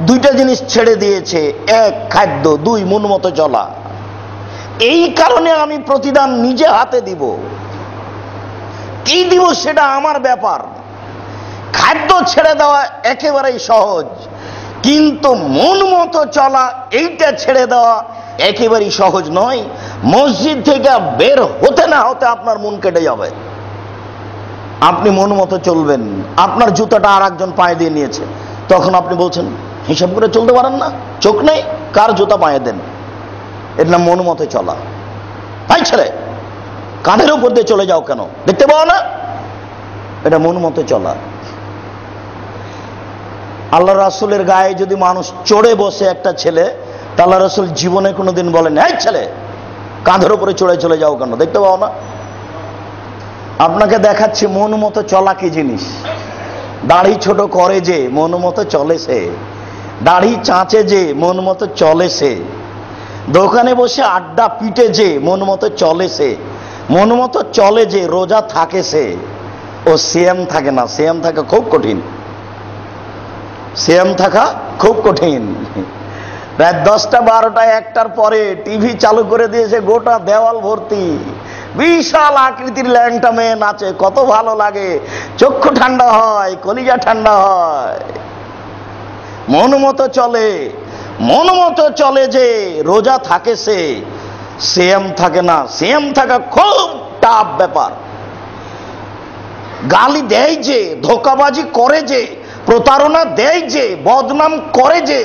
2টা জিনিস ছেড়ে দিয়েছে, 1 খাদ্য, 2 মন মতো চলা। এই কারণে আমি প্রতিদান নিজে হাতে দিব। কি দিব সেটা আমার ব্যাপার। খাদ্য ছেড়ে দেওয়া একেবারেই সহজ, কিন্তু মন মতো চলা এইটা ছেড়ে দেওয়া একেবারেই সহজ নয়। মসজিদ থেকে বের হতে না হতে আপনার মন কেটে যাবে। আপনি মন মতো চলবেন, আপনার জুতাটা আর একজন পায়ে দিয়ে নিয়েছে, তখন আপনি বলছেন হিসাব করে চলতে পারেন না, চোখ নেই, কার জুতা পায়ে দেন। এর নাম মন মতো চলা। তাই ছেলে, কাঁধের উপর দিয়ে চলে যাও কেন, দেখতে পাও না? এটা মন মতো চলা। আল্লাহ রাসূলের গায়ে যদি মানুষ চড়ে বসে একটা ছেলে, তা আল্লাহ রাসূল জীবনে কোনোদিন বলেন এই ছেলে কাঁধের উপরে চড়ে চলে যাও কেন, দেখতে পাও না? আপনাকে দেখাচ্ছি মন মতো চলা কি জিনিস। দাড়ি ছোট করে যে মন মতো চলে সে, দাড়ি চাঁচে যে মন মতো চলে সে, দোকানে বসে আড্ডা পিটে যে মন মতো চলে সে, মন মতো চলে যে রোজা থাকে সে। ও সিয়াম থাকে না, সিয়াম থাকা খুব কঠিন, সিয়াম থাকা খুব কঠিন। রাত 10টা 12টা 1টার পরে টিভি চালু করে দিয়েছে, গোটা দেওয়াল ভর্তি বিশাল আকৃতির ল্যাংটা মেয়ে নাচে, কত ভালো লাগে, চক্ষু ঠান্ডা হয়, কলিজা ঠান্ডা হয়। মন মতো চলে, মন মতো চলে যে রোজা থাকে সে, সিয়াম থাকে না। সিয়াম থাকা খুব টাফ ব্যাপার। গালি দেয় যে, ধোঁকাবাজি করে যে, প্রতারণা দেয় যে, বদনাম করে যে,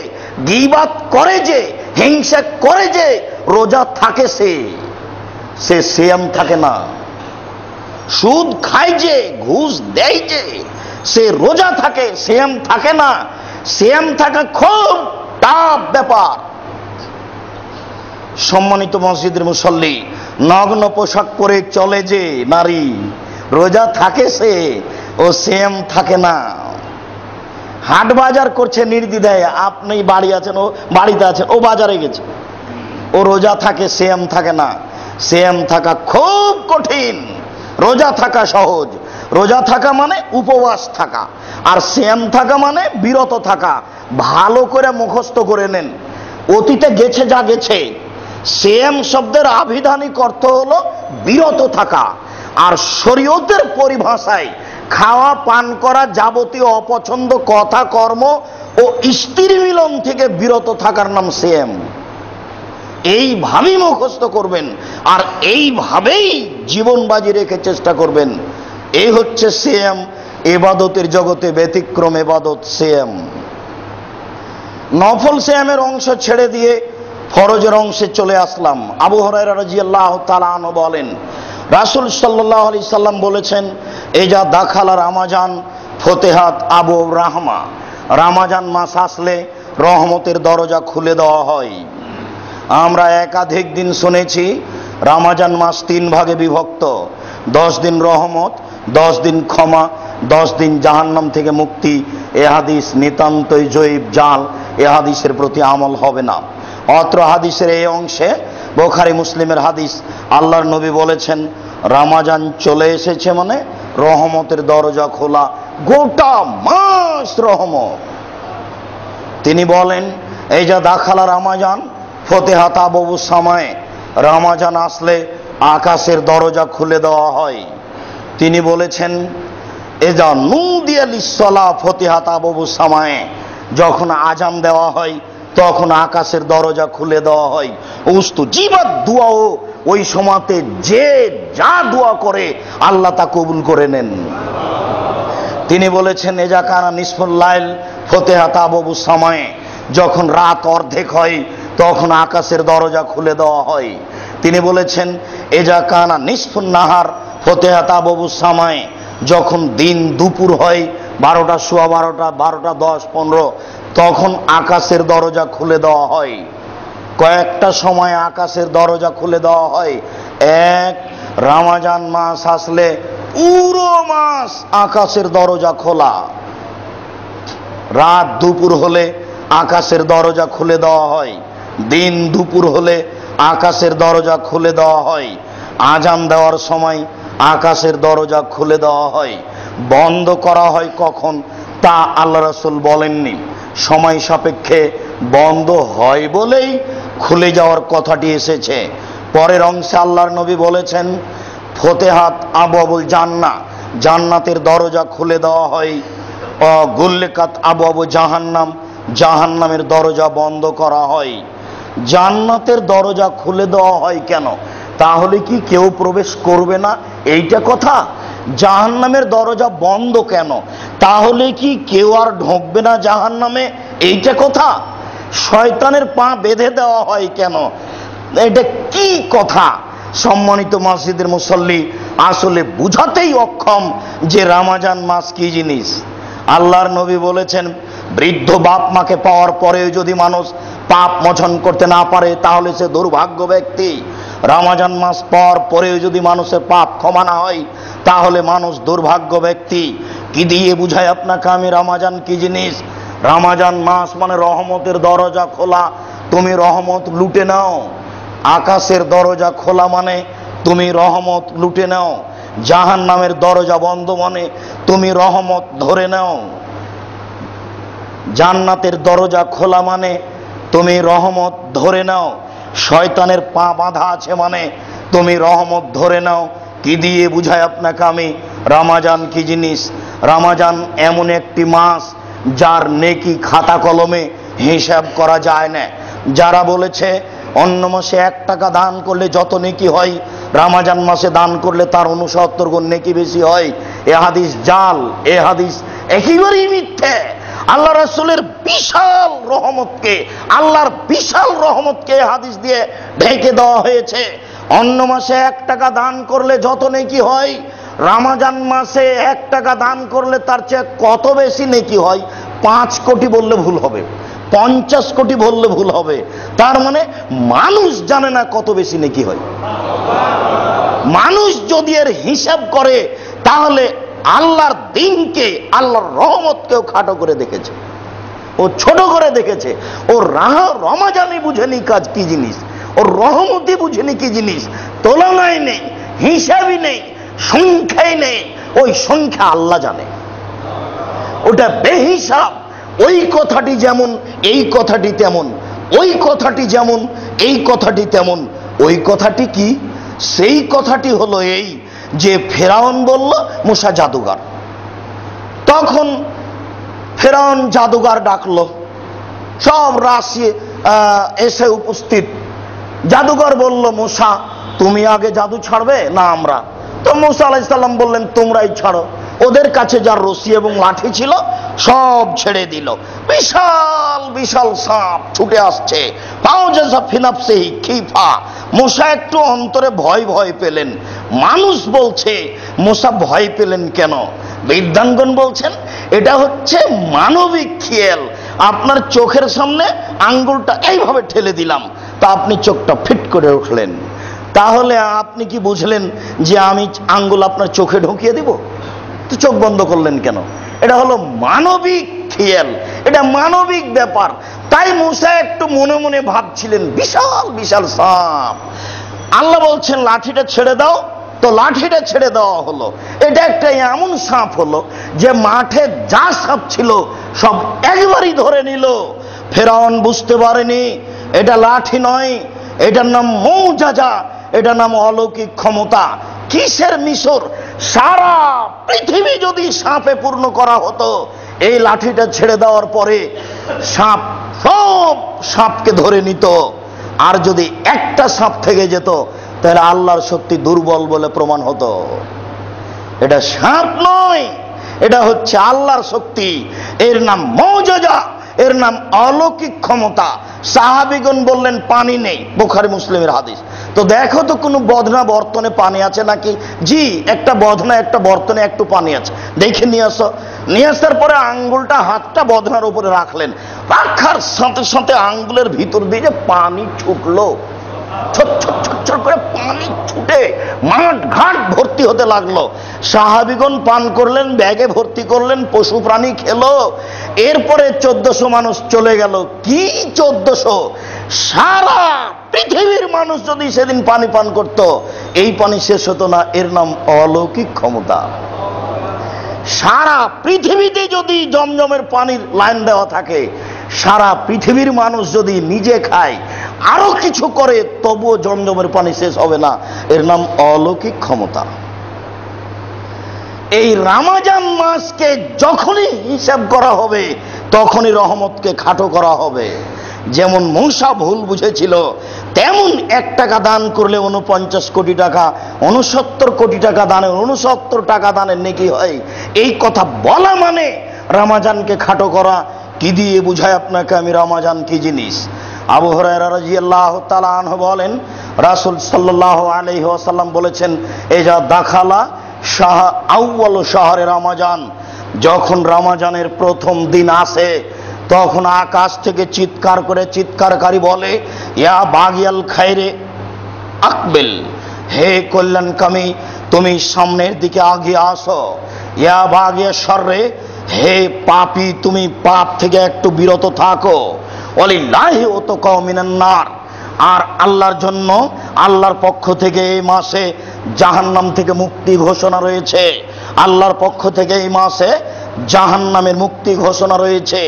গীবাত করে যে, হিংসা করে যে রোজা থাকে সে, সে সিয়াম থাকে না। সুদ খায় যে, ঘুষ দেয় যে, সে রোজা থাকে, সিয়াম থাকে না। সিয়াম থাকা খুব টাফ ব্যাপার। সম্মানিত মসজিদের মুসল্লি, নগ্ন পোশাক পরে চলে যে নারী, রোজা থাকে সে, ও সিয়াম থাকে না। হাট বাজার করছে নির্দ্বিধায়, আপনি বাড়ি আছেন, ও বাড়িতে আছেন, ও বাজারে গেছে, ও রোজা থাকে, সিয়াম থাকে না। সিয়াম থাকা খুব কঠিন, রোজা থাকা সহজ। রোজা থাকা মানে উপবাস থাকা, আর সিয়াম থাকা মানে বিরত থাকা। ভালো করে মুখস্থ করে নেন, অতীতে গেছে যা গেছে। সিয়াম শব্দের আভিধানিক অর্থ হলো বিরত থাকা, আর শরীয়তের পরিভাষায় খাওয়া পান করা যাবতীয় অপছন্দ কথা কর্ম ও স্ত্রী মিলন থেকে বিরত থাকার নাম সিয়াম। এইভাবেই মুখস্থ করবেন, আর এইভাবেই জীবন বাজি রেখে চেষ্টা করবেন। এই হচ্ছে সিয়াম, ইবাদতের জগতে ব্যতিক্রম ইবাদত সিয়াম। নফল সিয়ামের অংশ ছেড়ে দিয়ে ফরজের অংশে চলে আসলাম। আবু হুরায়রা রাদিয়াল্লাহু তাআলা আনহু বলেন, রাসূল সাল্লাল্লাহু আলাইহি সাল্লাম বলেছেন, এজা দাখালা রামাজান ফতেহাত আবু রাহমা, রামাজান মাস আসলে রহমতের দরজা খুলে দেওয়া হয়। আমরা একাধিক দিন শুনেছি রামাজান মাস 3 ভাগে বিভক্ত, 10 দিন রহমত, 10 দিন ক্ষমা, 10 দিন জাহান্নাম থেকে মুক্তি। এ হাদিস নিতান্তই জয়ীব জাল, এ হাদিসের প্রতি আমল হবে না। অত্র হাদিসের এই অংশে বুখারী মুসলিমের হাদিস, আল্লাহর নবী বলেছেন রামাজান চলে এসেছে মানে রহমতের দরজা খোলা, গোটা মাস রহমত। তিনি বলেন, এই যা দাখালা রামাজান ফতেহাত আবু সামায়ে, রামাজান আসলে আকাশের দরজা খুলে দেওয়া হয়। তিনি বলেছেন, এজা নুদিয়া লিসসালা ফতেহাত আবু সামায়ে, যখন আজান দেওয়া হয় তখন আকাশের দরজা খুলে দেওয়া হয়। উস্তুজিবাত দুআও, ওই সময়তে যে যা দোয়া করে আল্লাহ তা কবুল করে নেন। তিনি বলেছেন, এজা কানা নিসফুল লাইল ফতেহাত আবু সামায়ে, যখন রাত অর্ধেক হয় তখন আকাশের দরজা খুলে দেওয়া হয়। তিনি বলেছেন, এজা কানা নিসফুন নাহার ফতেহাত আবু সামায়ে, যখন দিন দুপুর হয় 12টা, সোয়া 12টা, 12টা 10, 15, তখন আকাশের দরজা খুলে দেওয়া হয়। কয়েকটা সময় আকাশের দরজা খুলে দেওয়া হয়। এক, রমজান মাস আসলে পুরো মাস আকাশের দরজা খোলা। রাত দুপুর হলে আকাশের দরজা খুলে দেওয়া হয়, দিন দুপুর হলে আকাশের দরজা খুলে দেওয়া হয়। আজান দেওয়ার সময় আকাশের দরজা খুলে দেওয়া হয়। বন্ধ করা হয় কখন তা আল্লাহ রাসূল বলেননি, সময় সাপেক্ষে বন্ধ হয় বলেই খুলে যাওয়ার কথাটি এসেছে। পরের অংশে আল্লাহর নবী বলেছেন, ফতেহাত আবওয়াবুল জান্নাহ, জান্নাতের দরজা খুলে দেওয়া হয়। গুল্লিকাত আবওয়াবু জাহান্নাম, জাহান্নামের দরজা বন্ধ করা হয়। জান্নাতের দরজা খুলে দেওয়া হয় কেন? তাহলে কি কেউ প্রবেশ করবে না এইটা কথা? জাহান্নামের দরজা বন্ধ কেন? তাহলে কি কেউ আর ঢুকবে না জাহান্নামে এইটা কথা? শয়তানের পা বেঁধে দেওয়া হয় কেন? এটা কি কথা? সম্মানিত মসজিদের মুসল্লি, আসলে বুঝাতেই অক্ষম যে রমজান মাস কি জিনিস। আল্লাহর নবী বলেছেন, বৃদ্ধ বাপ মাকে পাওয়ার পরেও যদি মানুষ পাপ মোচন করতে না পারে তাহলে সে দুর্ভাগ্য ব্যক্তি। রমজান মাস পাওয়ার পরেও যদি মানুষের পাপ ক্ষমা না হয় তাহলে মানুষ দুর্ভাগ্য ব্যক্তি। কি দিয়ে বুঝাই আপনাকে আমি রমজান কি জিনিস? রমজান মাস মানে রহমতের দরজা খোলা, তুমি রহমত লুটে নাও। আকাশের দরজা খোলা মানে তুমি রহমত লুটে নাও। জাহান্নামের দরজা বন্ধ মানে তুমি রহমত ধরে নাও। জান্নাতের দরজা খোলা মানে তুমি রহমত ধরে নাও। শয়তানের পা বাঁধা আছে মানে তুমি রহমত ধরে নাও। কি দিয়ে বুঝাই আপনাকে আমি রমজান কি জিনিস? রমজান এমন একটি মাস যার নেকি খাতা কলমে হিসাব করা যায় না। যারা বলেছে অন্য মাসে 1 টাকা দান করলে যত নেকি হয়, রমজান মাসে দান করলে তার 69 গুণ নেকি বেশি হয়, এ হাদিস জাল, এ হাদিস একেবারেই মিথ্যে। আল্লাহ রাসূলের বিশাল রহমতকে, আল্লাহর বিশাল রহমতকে হাদিস দিয়ে ঢেকে দেওয়া হয়েছে। অন্য মাসে 1 টাকা দান করলে যত নেকি হয়, রমজান মাসে 1 টাকা দান করলে তার চেয়ে কত বেশি নেকি হয়? 5 কোটি বললে ভুল হবে, 50 কোটি বললে ভুল হবে। তার মানে মানুষ জানে না কত বেশি নেকি হয়। মানুষ যদি এর হিসাব করে তাহলে আল্লাহর দিনকে, আল্লাহর রহমতকেও খাটো করে দেখেছে, ও ছোট করে দেখেছে। ও রমজানই বুঝেনি কাজ কি জিনিস, ও রহমতই বুঝেনি কি জিনিস। তুলনায় নেই, হিসাবই নেই, সংখ্যাই নেই। ওই সংখ্যা আল্লাহ জানে, ওটা বেহিসাব। ওই কথাটি যেমন এই কথাটি তেমন, ওই কথাটি যেমন এই কথাটি তেমন। ওই কথাটি কি? সেই কথাটি হলো এই যে ফেরাউন বলল মুসা জাদুঘর। তখন ফেরাউন জাদুঘর ডাকলো, সব রাশি এসে উপস্থিত। জাদুঘর বলল, মুসা তুমি আগে জাদু ছাড়বে না আমরা? তো মুসা আলাইহিস সালাম বললেন তোমরাই ছাড়ো। ওদের কাছে যার রশি এবং লাঠি ছিল সব ছেড়ে দিল। বিশাল বিশাল সাপ ছুটে আসছে। ফাওজাজা ফি নাফসিহি খিফা, মূসা একটু অন্তরে ভয় ভয় পেলেন। মানুষ বলছে মূসা ভয় পেলেন কেন? বিদ্বানগণ বলছেন এটা হচ্ছে মানবিক খেয়াল। আপনার চোখের সামনে আঙ্গুলটা এইভাবে ঠেলে দিলাম, তা আপনি চোখটা ফিট করে উঠলেন, তাহলে আপনি কি বুঝলেন যে আমি আঙ্গুল আপনার চোখে ঢুকিয়ে দিব? তো চোখ বন্ধ করলেন কেন? এটা হলো মানবিক খেয়াল, এটা মানবিক ব্যাপার। তাই মূসা একটু মনে মনে ভাবছিলেন বিশাল বিশাল সাপ। আল্লাহ বলছেন লাঠিটা ছেড়ে দাও, তো লাঠিটা ছেড়ে দেওয়া হলো। এটা একটা এমন সাপ হলো যে মাঠে যা সাপ ছিল সব একবারই ধরে নিল। ফেরাউন বুঝতে পারেনি এটা লাঠি নয়, এটার নাম মৌজাজা, এটার নাম অলৌকিক ক্ষমতা। কিসের মিশর? সারা পৃথিবী যদি সাপে পূর্ণ করা হতো, এই লাঠিটা ছেড়ে দেওয়ার পরে সাপ সব সাপকে ধরে নিত। আর যদি একটা সাপ থেকে যেত তাহলে আল্লাহর শক্তি দুর্বল বলে প্রমাণ হতো। এটা সাপ নয়, এটা হচ্ছে আল্লাহর শক্তি। এর নাম মৌজাজা, এর নাম অলৌকিক ক্ষমতা। সাহাবীগণ বললেন পানি নেই, বুখারী মুসলিমের হাদিস। তো দেখো তো কোনো বদনা বর্তনে পানি আছে নাকি? জি, একটা বদনা একটা বর্তনে একটু পানি আছে, দেখে নিয়ে আসো। নিয়ে আসার পরে আঙ্গুলটা হাতটা বদনার উপরে রাখলেন, রাখার সাথে সাথে আঙ্গুলের ভিতর দিয়ে যে পানি ছুটলো, ছট করে পানি ছুটে মাঠ ঘাট ভর্তি হতে লাগলো। সাহাবীগণ পান করলেন, ব্যাগে ভর্তি করলেন, পশু প্রাণী খেলো। এরপরে 1400 মানুষ চলে গেল। কি 1400? সারা পৃথিবীর মানুষ যদি সেদিন পানি পান করত, এই পানি শেষ হতো না। এর নাম অলৌকিক ক্ষমতা। সারা পৃথিবীতে যদি জমজমের পানির লাইন দেওয়া থাকে, সারা পৃথিবীর মানুষ যদি নিজে খায় আরো কিছু করে, তবুও জমজমের পানি শেষ হবে না। এর নাম অলৌকিক ক্ষমতা। এই রমজান মাসকে যখনই হিসাব করা হবে, তখনই রহমতকে খাটো করা হবে। যেমন মূসা ভুল বুঝেছিল, তেমন 1 টাকা দান করলে 49 কোটি টাকা, 69 কোটি টাকা দানে 69 টাকা দানের নেকি হয়। এই কথা বলা মানে রমজানকে খাটো করা। কি দিয়ে বুঝায় আপনাকে আমি রমজান কি জিনিস? আবু হুরায়রা রাদিয়াল্লাহু তাআলা আনহু বলেন, রাসূল সাল্লাল্লাহু আলাইহি ওয়াসাল্লাম বলেছেন, এজা দাখালা শাহ আউয়াল শাহরে রমজান, যখন রমজানের প্রথম দিন আসে, তখন আকাশ থেকে চিৎকার করে চিৎকারকারী বলে, ইয়া বাগিয়াল খায়রে আকবেল, হে কল্যাণকামী তুমি সামনের দিকে আগিয়ে আসো। ইয়া বাগিয়া শররে, হে পাপী তুমি পাপ থেকে একটু বিরত থাকো। ওয়ালিল্লাহি উতকা মিনান নার, আর আল্লাহর জন্য আল্লাহর পক্ষ থেকে এই মাসে জাহান্নাম থেকে মুক্তি ঘোষণা রয়েছে। আল্লাহর পক্ষ থেকে এই মাসে জাহান্নামের মুক্তি ঘোষণা রয়েছে।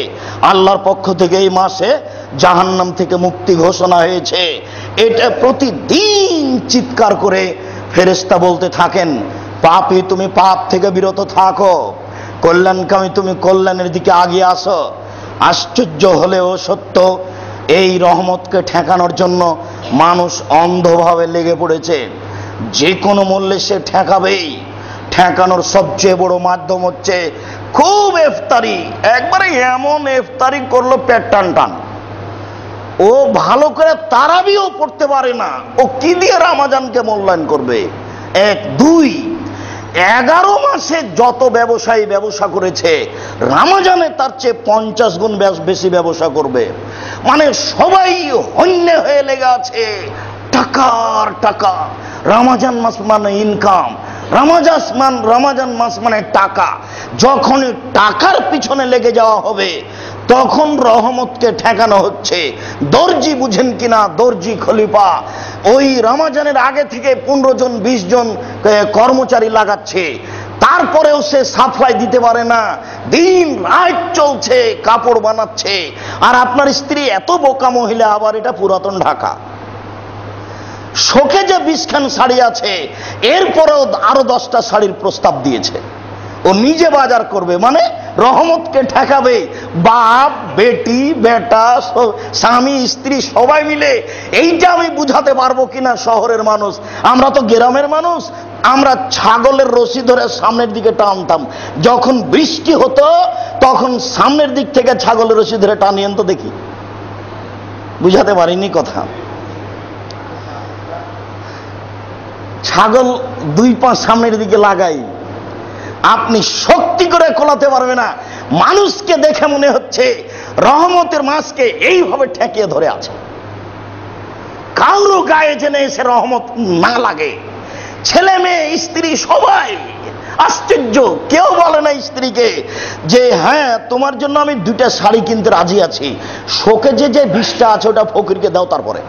আল্লাহর পক্ষ থেকে এই মাসে জাহান্নাম থেকে মুক্তি ঘোষণা হয়েছে। এটা প্রতিদিন চিৎকার করে ফেরেশতা বলতে থাকেন, পাপী তুমি পাপ থেকে বিরত থাকো, কল্যাণকামী তুমি কল্যাণের দিকে আগিয়ে আসো। আশ্চর্য হলেও সত্য, এই রহমতকে ঠেকানোর জন্য মানুষ অন্ধভাবে লেগে পড়েছে। যে কোনো মূল্যে সে ঠেকাবেই। ঠেকানোর সবচেয়ে বড় মাধ্যম হচ্ছে খুব ইফতারি। একবারে এমন ইফতারি করলো পেট টান টান। ও ভালো করে তারাবিও পড়তে পারে না, ও কি দিয়ে রমজানকে মূল্যায়ন করবে? 1, 2, 11 মাসে যত ব্যবসায়ী ব্যবসা করেছে, রমজানে তার চেয়ে 50 গুণ বেশি ব্যবসা করবে। মানে সবাই হন্যে হয়ে লেগে আছে টাকার টাকা। রমজান মাস মানে ইনকাম, রমজান মাস মানে টাকা। যখন টাকার পিছনে লেগে যাওয়া হবে, তখন রহমতকে ঠেকানো হচ্ছে। দর্জি বুঝেন কিনা, দর্জি খলিফা ওই রমজানের আগে থেকে 15 জন 20 জন কর্মচারী লাগাচ্ছে, তারপরেও সে সাপ্লাই দিতে পারে না। দিন রাত চলছে, কাপড় বানাচ্ছে। আর আপনার স্ত্রী এত বোকা মহিলা, আবার এটা পুরাতন ঢাকা, শোকে যে 20খান শাড়ি আছে, এরপরেও আরো 10টা শাড়ির প্রস্তাব দিয়েছে। ও নিজে বাজার করবে, মানে রহমতকে ঠেকাবে। বাপ বেটি বেটা স্বামী স্ত্রী সবাই মিলে। এইটা আমি বুঝাতে পারবো কিনা শহরের মানুষ, আমরা তো গ্রামের মানুষ। আমরা ছাগলের রশি ধরে সামনের দিকে টানতাম, যখন বৃষ্টি হতো তখন সামনের দিক থেকে ছাগলের রশি ধরে টানিয়েন তো দেখি। বুঝাতে পারিনি কথা। ছাগল দুই পা সামনের দিকে লাগাই, আপনি শক্তি করে কোলাতে পারবে না। মানুষকে দেখে মনে হচ্ছে রহমতের মাছকে এইভাবে ঠেকিয়ে ধরে আছে, কারো গায়ে যেন এসে রহমত না লাগে। ছেলে মেয়ে স্ত্রী সবাই আশ্চর্য, কেউ বলে না স্ত্রীকে যে হ্যাঁ তোমার জন্য আমি 2টা শাড়ি কিনতে রাজি আছি, শোকেজে যে 20টা আছে ওটা ফকিরকে দাও, তারপরে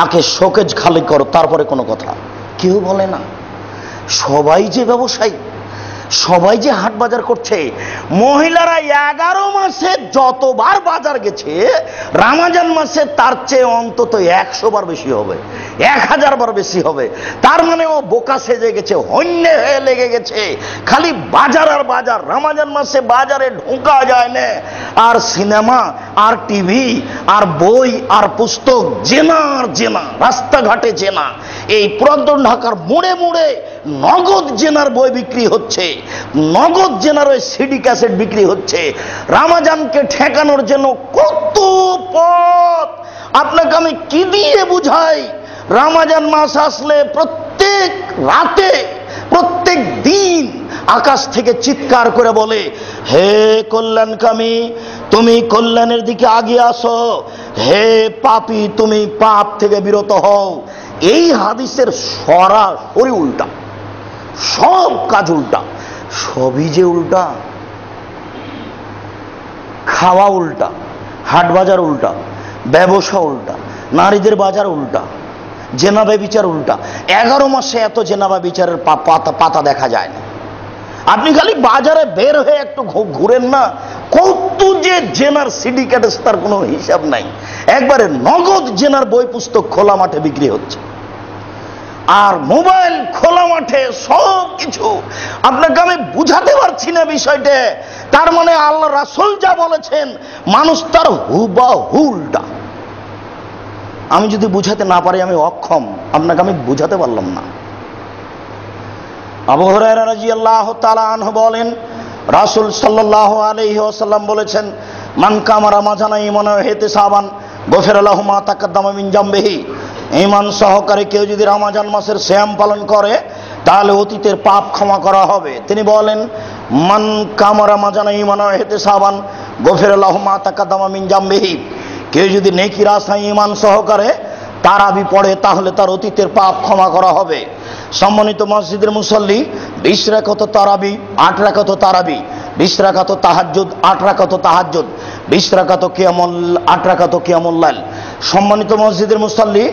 আগে শোকেজ খালি করো, তারপরে কোনো কথা। কেউ বলে না। সবাই যে ব্যবসায়ী, সবাই যে হাট বাজার করছে। মহিলারা 11 মাসে যতবার বাজার গেছে, রমজান মাসে তার চেয়ে অন্তত 100 বার বেশি হবে, 1000 বার বেশি হবে। তার মানে ও বোকা সেজে গেছে, হন্যে হয়ে লেগে গেছে, খালি বাজার আর বাজার। রমজান মাসে বাজারে ঢোকা যায় না, আর সিনেমা আর টিভি আর বই আর পুস্তক, জেনা আর জেনা, রাস্তাঘাটে জেনা। এই পুরাতন ঢাকার মোড়ে মোড়ে নগদ জেনার বই বিক্রি হচ্ছে, নগদ জেনার ওই সিডি ক্যাসেট বিক্রি হচ্ছে। রমজানকে ঠেকানোর জন্য কত পথ, আপনাকে আমি কি দিয়ে বুঝাই। রমজান মাস আসলে প্রত্যেক রাতে, প্রত্যেক দিন আকাশ থেকে চিৎকার করে বলে, হে কল্যাণকামী তুমি কল্যাণের দিকে আগিয়ে আসো, হে পাপী তুমি পাপ থেকে বিরত হও। এই হাদিসের সরাসরি উল্টা, সব কাজ উল্টা। সবই যে উল্টা, খাওয়া উল্টা, হাট বাজার উল্টা, ব্যবসা উল্টা, নারীদের বাজার উল্টা, জেনাবা বিচার উল্টা। 11 মাসে এত জেনাবা বিচারের পাতা দেখা যায় না। আপনি খালি বাজারে বের হয়ে একটু ঘুরেন না, কত যে জেনার সিন্ডিকেট, তার কোনো হিসাব নাই। একবারে নগদ জেনার বই পুস্তক খোলা মাঠে বিক্রি হচ্ছে, আর মোবাইল খোলা মাঠে, সব কিছু। আপনাকে আমি বুঝাতে পারছি না বিষয়টা। তার মানে আল্লাহ রাসূল যা বলেছেন মানুষ তার হুবাহু উল্টা। আমি যদি বুঝাতে না পারি আমি অক্ষম, আপনাকে আমি বুঝাতে পারলাম না। আবু হুরায়রা রাদিয়াল্লাহু তাআলা আনহু বলেন, রাসূল সাল্লাল্লাহু আলাইহি ওয়াসাল্লাম বলেছেন, মান কামা রমাজানা ঈমানান ওয়া ইহতিসাবান গফিরা লাহু মা তাকাদ্দামা মিন জামবিহি। ঈমান সহকারে কেউ যদি রমজান মাসের সিয়াম পালন করে তাহলে অতীতের পাপ ক্ষমা করা হবে। তিনি বলেন, মান কামা রমাজানা ঈমানান ওয়া ইহতিসাবান গফিরা লাহু মা তাকাদ্দামা মিন জামবিহি। কেউ যদি নেকির আশায় ঈমান সহকারে তারাবি পড়ে তাহলে তার অতীতের পাপ ক্ষমা করা হবে। সম্মানিত মসজিদের মুসল্লি, 20 রাকাত তারাবি, 8 রাকাত তারাবি, 20 রাকাত তাহাজ্জুদ, 8 রাকাত তাহাজ্জুদ, 20 রাকাত কিয়ামুল, 8 রাকাত কিয়ামুল লাইল। সম্মানিত মসজিদের মুসল্লি,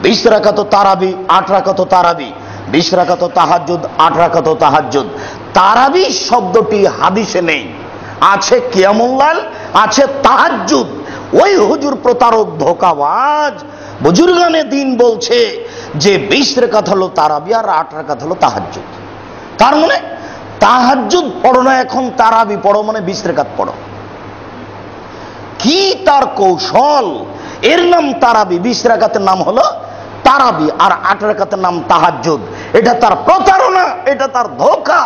20 রাকাত তারাবি, 8 রাকাত তারাবি, 20 রাকাত তাহাজ্জুদ, 8 রাকাত তাহাজ্জুদ। তারাবি শব্দটি হাদিসে নেই, আছে কিয়ামুল লাইল, আছে তাহাজ্জুদ। ওই হুজুর প্রতারক, ধোঁকাবাজ বুজুর্গানে দিন বলছে যে 20 রাকাত হলো তারাবি আর 8 রাকাত হলো তাহাজ্জুদ। তার মানে তাহাজ্জুদ পড়ো না, এখন তারাবি পড়ো, মানে 20 রাকাত পড়ো। কি তার কৌশল! এর নাম তারাবি, 20 রাকাতের নাম হলো তারাবি, আর 8 রাকাতের নাম তাহাজ্জুদ। এটা তার প্রতারণা, এটা তার ধোঁকা।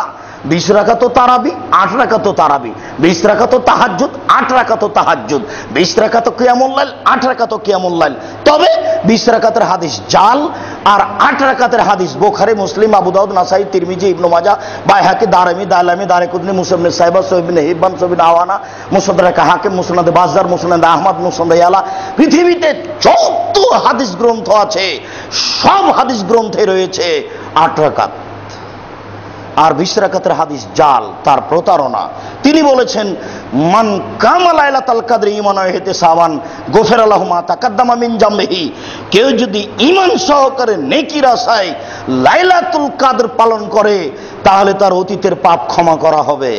20 রাকাত তারাবি, 8 রাকাত তারাবি, 20 রাকাত তাহাজ্জুদ, 8 রাকাত তাহাজ্জুদ, 20 রাকাত কিয়ামুল লাইল, 8 রাকাত কিয়ামুল লাইল। তবে 20 রাকাতের হাদিস জাল, আর 8 রাকাতের হাদিস বুখারী, মুসলিম, আবু দাউদ, নাসাই, তিরমিজি, ইবনে মাজাহ, বাইহাকি, দারমি, দালামি, দারকুতনি, মুসনাদ ইবনে সাইবা, সহিহ ইবনে হিব্বান, সহিহ ইবনে আওয়ানা, মুসাদ্দারাক হাকিম, মুসনাদ বাজ্জার, মুসনাদ আহমদ, মুসনাদ ইয়ালা। পৃথিবীতে যত হাদিস গ্রন্থ আছে সব হাদিস গ্রন্থে রয়েছে 8 রাকাত, আর 20 রাকাতের হাদিস জাল, তার প্রতারণা। তিনি বলেছেন, মান কামা লাইলাতুল কদর ঈমানান ওয়া ইহতিসাবান গফিরা লাহু মা তাকাদ্দামা মিন জামবিহি। কেউ যদি ঈমান সহকারে নেকির আশায় লাইলাতুল কদর পালন করে তাহলে তার অতীতের পাপ ক্ষমা করা হবে।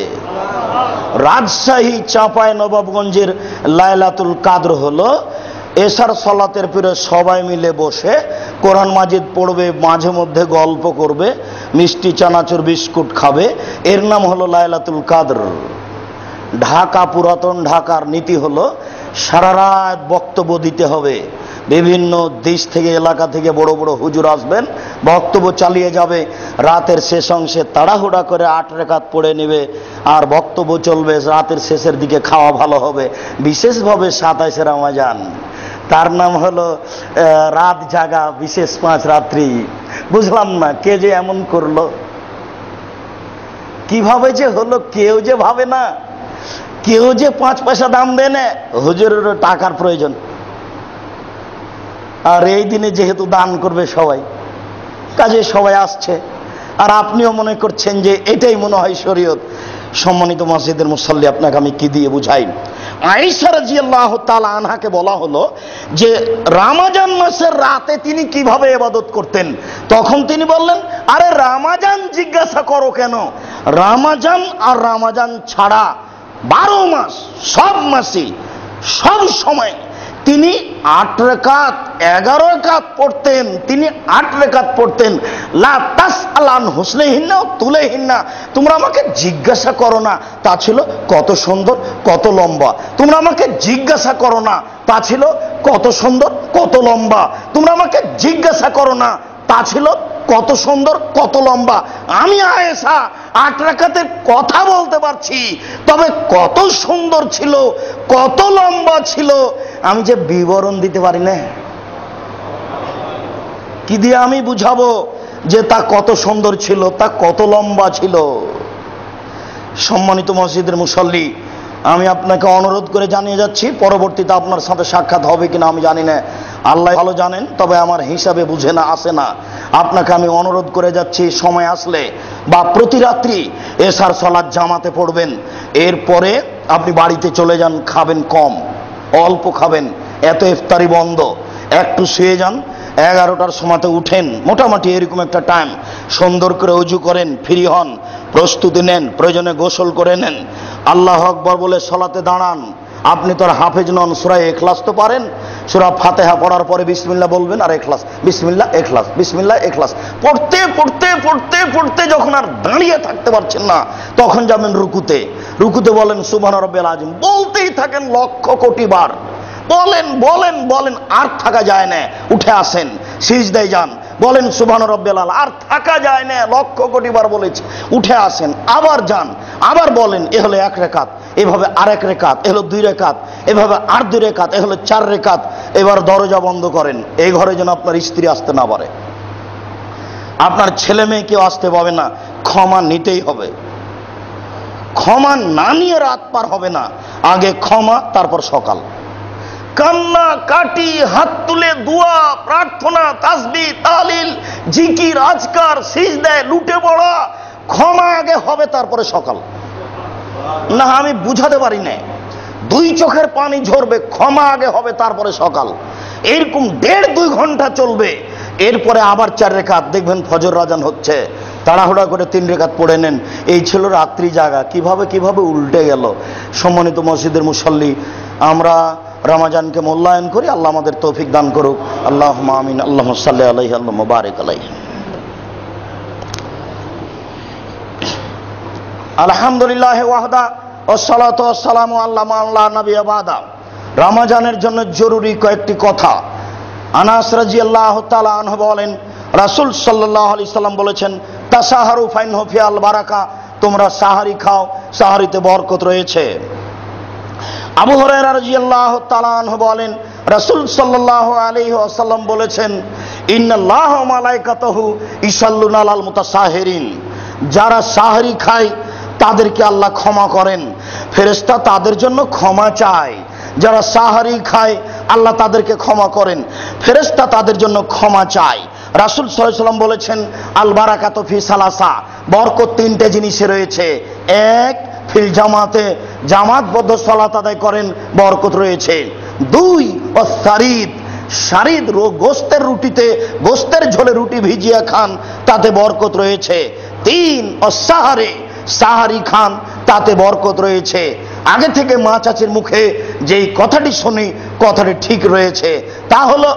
রাজশাহী চাঁপাই নবাবগঞ্জের লাইলাতুল কদর হলো এশার সালাতের পরে সবাই মিলে বসে কোরআন মাজিদ পড়বে, মাঝে মধ্যে গল্প করবে, মিষ্টি চানাচুর বিস্কুট খাবে। এর নাম হলো লাইলাতুল কদর। ঢাকা, পুরাতন ঢাকার নীতি হলো সারা রাত বক্তব্য দিতে হবে, বিভিন্ন দেশ থেকে এলাকা থেকে বড় বড় হুজুর আসবেন, বক্তব্য চালিয়ে যাবে। রাতের শেষ অংশে তাড়াহুড়া করে 8 রাকাত পড়ে নেবে আর বক্তব্য চলবে। রাতের শেষের দিকে খাওয়া ভালো হবে। বিশেষভাবে 27 রমজান, তার নাম হলো রাত জাগা বিশেষ 5 রাত্রি। বুঝলাম না কে যে এমন করলো, কিভাবে যে হলো, কেউ যে ভাবে না, কেউ যে 5 পয়সা দাম দেয় না। হুজুরেরও টাকার প্রয়োজন, আর এই দিনে যেহেতু দান করবে সবাই, কাজে সবাই আসছে। আর আপনিও মনে করছেন যে এটাই মনে হয় শরীয়ত। সম্মানিত মসজিদের মুসল্লি, আপনাকে আমি কি দিয়ে বুঝাই। আয়েশা রাদিয়াল্লাহু তাআলা আনহাকে বলা হলো যে রমজান মাসের রাতে তিনি কিভাবে ইবাদত করতেন। তখন তিনি বললেন, আরে রমজান জিজ্ঞাসা করো কেন, রমজান আর রমজান ছাড়া 12 মাস, সব মাসে সব সময় তিনি 8 রাকাত 11 রাকাত পড়তেন। তিনি 8 রাকাত পড়তেন। লা তাসআলান হুসনিহিন্না তুলাহিন্না, তোমরা আমাকে জিজ্ঞাসা করো না তা ছিল কত সুন্দর কত লম্বা। তোমরা আমাকে জিজ্ঞাসা করো না তা ছিল কত সুন্দর কত লম্বা। তোমরা আমাকে জিজ্ঞাসা করো না তা ছিল কত সুন্দর কত লম্বা। আমি আয়েশা 8 রাকাতের কথা বলতে পারছি, তবে কত সুন্দর ছিল কত লম্বা ছিল আমি যে বিবরণ দিতে পারি না। কি দিয়ে আমি বুঝাবো যে তা কত সুন্দর ছিল, তা কত লম্বা ছিল। সম্মানিত মসজিদের মুসল্লি, আমি আপনাকে অনুরোধ করে জানিয়ে যাচ্ছি, পরবর্তীতে আপনার সাথে সাক্ষাৎ হবে কিনা আমি জানি না, আল্লাহ ভালো জানেন, তবে আমার হিসাবে বুঝে না আসে না। আপনাকে আমি অনুরোধ করে যাচ্ছি, সময় আসলে বা প্রতি রাত্রি এশার সালাত জামাতে পড়বেন। এরপরে আপনি বাড়িতে চলে যান, খাবেন কম, অল্প খাবেন, এত ইফতারি বন্ধ। একটু শুয়ে যান, 11টার সময়তে উঠেন, মোটামুটি এরকম একটা টাইম। সুন্দর করে ওযু করেন, ফ্রি হন, প্রস্তুতি নেন, প্রয়োজনে গোসল করে নেন, আল্লাহু আকবার বলে সালাতে দাঁড়ান। আপনি তো আর হাফেজ নন, সূরা ইখলাস তো পারেন। সূরা ফাতিহা পড়ার পরে বিসমিল্লাহ বলবেন আর ইখলাস, বিসমিল্লাহ ইখলাস, বিসমিল্লাহ ইখলাস পড়তে পড়তে পড়তে পড়তে যখন আর দাঁড়িয়ে থাকতে পারছেন না, তখন যাবেন রুকুতে। রুকুতে বলেন সুবহান রাব্বিল আযীম, বলতেই থাকেন লক্ষ কোটি বার, বলেন বলেন বলেন, আর থাকা যায় না। উঠে আসেন, সিজদায় যান, বলেন সুবহান রাব্বিল আলা, আর থাকা যায় না, লক্ষ কোটি বার বলেছি। উঠে আসেন, আবার যান, আবার বলেন। এ হলো 1 রাকাত, এভাবে আর 1 রাকাত, এ হলো 2 রাকাত, এভাবে আর 2 রাকাত, এ হলো 4 রাকাত। এবার দরজা বন্ধ করেন, এই ঘরে যেন আপনার স্ত্রী আসতে না পারে, আপনার ছেলে মেয়ে কেউ আসতে পাবে না। ক্ষমা নিতেই হবে, ক্ষমা না নিয়ে রাত পার হবে না। আগে ক্ষমা, তারপর সকাল। কান্না কাটি, হাত তুলে দোয়া প্রার্থনা, তাসবিহ তাহলিল জিকির আজকার, সিজদায় লুটে পড়া, ক্ষমা আগে হবে তারপরে সকাল। না আমি বুঝাতে পারি না, 2 চোখের পানি ঝরবে, ক্ষমা আগে হবে তারপরে সকাল। এরকম 1.5-2 ঘন্টা চলবে। এরপরে আবার 4 রাকাত, দেখবেন ফজর আযান হচ্ছে, তাড়াহুড়া করে 3 রাকাত পড়ে নেন। এই ছিল রাত্রি জাগা। কিভাবে কিভাবে উল্টে গেল। সম্মানিত মসজিদের মুসল্লি, আমরা রমজানকে মূল্যায়ন করি। আল্লাহ আমাদের তৌফিক দান করুক। আল্লাহুম্মা আমিন। আল্লাহুম্মা সাল্লি আলাইহি আল্লাহুম্মা বারিক আলাইহি। আলহামদুলিল্লাহ ওয়াহদা ওয়াসসালাতু ওয়াসসালামু আলা মান লা নাবিয়্যা বাদা। রমজানের জন্য জরুরি কয়েকটি কথা। আনাস রাদিয়াল্লাহু তাআলা আনহু বলেন, রাসূল সাল্লাল্লাহু আলাইহি সাল্লাম বলেছেন, তাসাহারু ফাইনহু ফিল বারাকা, তোমরা সাহারি খাও, সাহারিতে বরকত রয়েছে। আবু হুরায়রা রাদিয়াল্লাহু তাআলা আনহু বলেন, রাসূল সাল্লাল্লাহু আলাইহি ওয়াসাল্লাম বলেছেন, ইন্নাল্লাহা ওয়া মালাইকাতাহু ইসাল্লুনা আলাল মুতাসাহিরিন, যারা সাহারি খায় তাদেরকে আল্লাহ ক্ষমা করেন, ফেরেশতা তাদের জন্য ক্ষমা চায়। যারা সাহারি খায় আল্লাহ তাদেরকে ক্ষমা করেন, ফেরেশতা তাদের জন্য ক্ষমা চায়। রাসূল সাল্লাল্লাহু আলাইহি ওয়াসাল্লাম বলেছেন, আল বারাকাতু ফি সালাসা, বরকত 3টে জিনিসে রয়েছে। 1 ফিল জামাতে, জামাতবদ্ধ সালাত আদায় করেন, বরকত রয়েছে। 2 ওয়াসারিদ, শারিদ গোস্তের রুটিতে, গোস্তের ঝোলে রুটি ভিজিয়ে খান, তাতে বরকত রয়েছে। 3 ওয়াসাহারে, সাহারি খান, তাতে বরকত রয়েছে। আগে থেকে মা চাচির মুখে যেই কথাটি শুনি, কথাটি ঠিক রয়েছে। তা হলো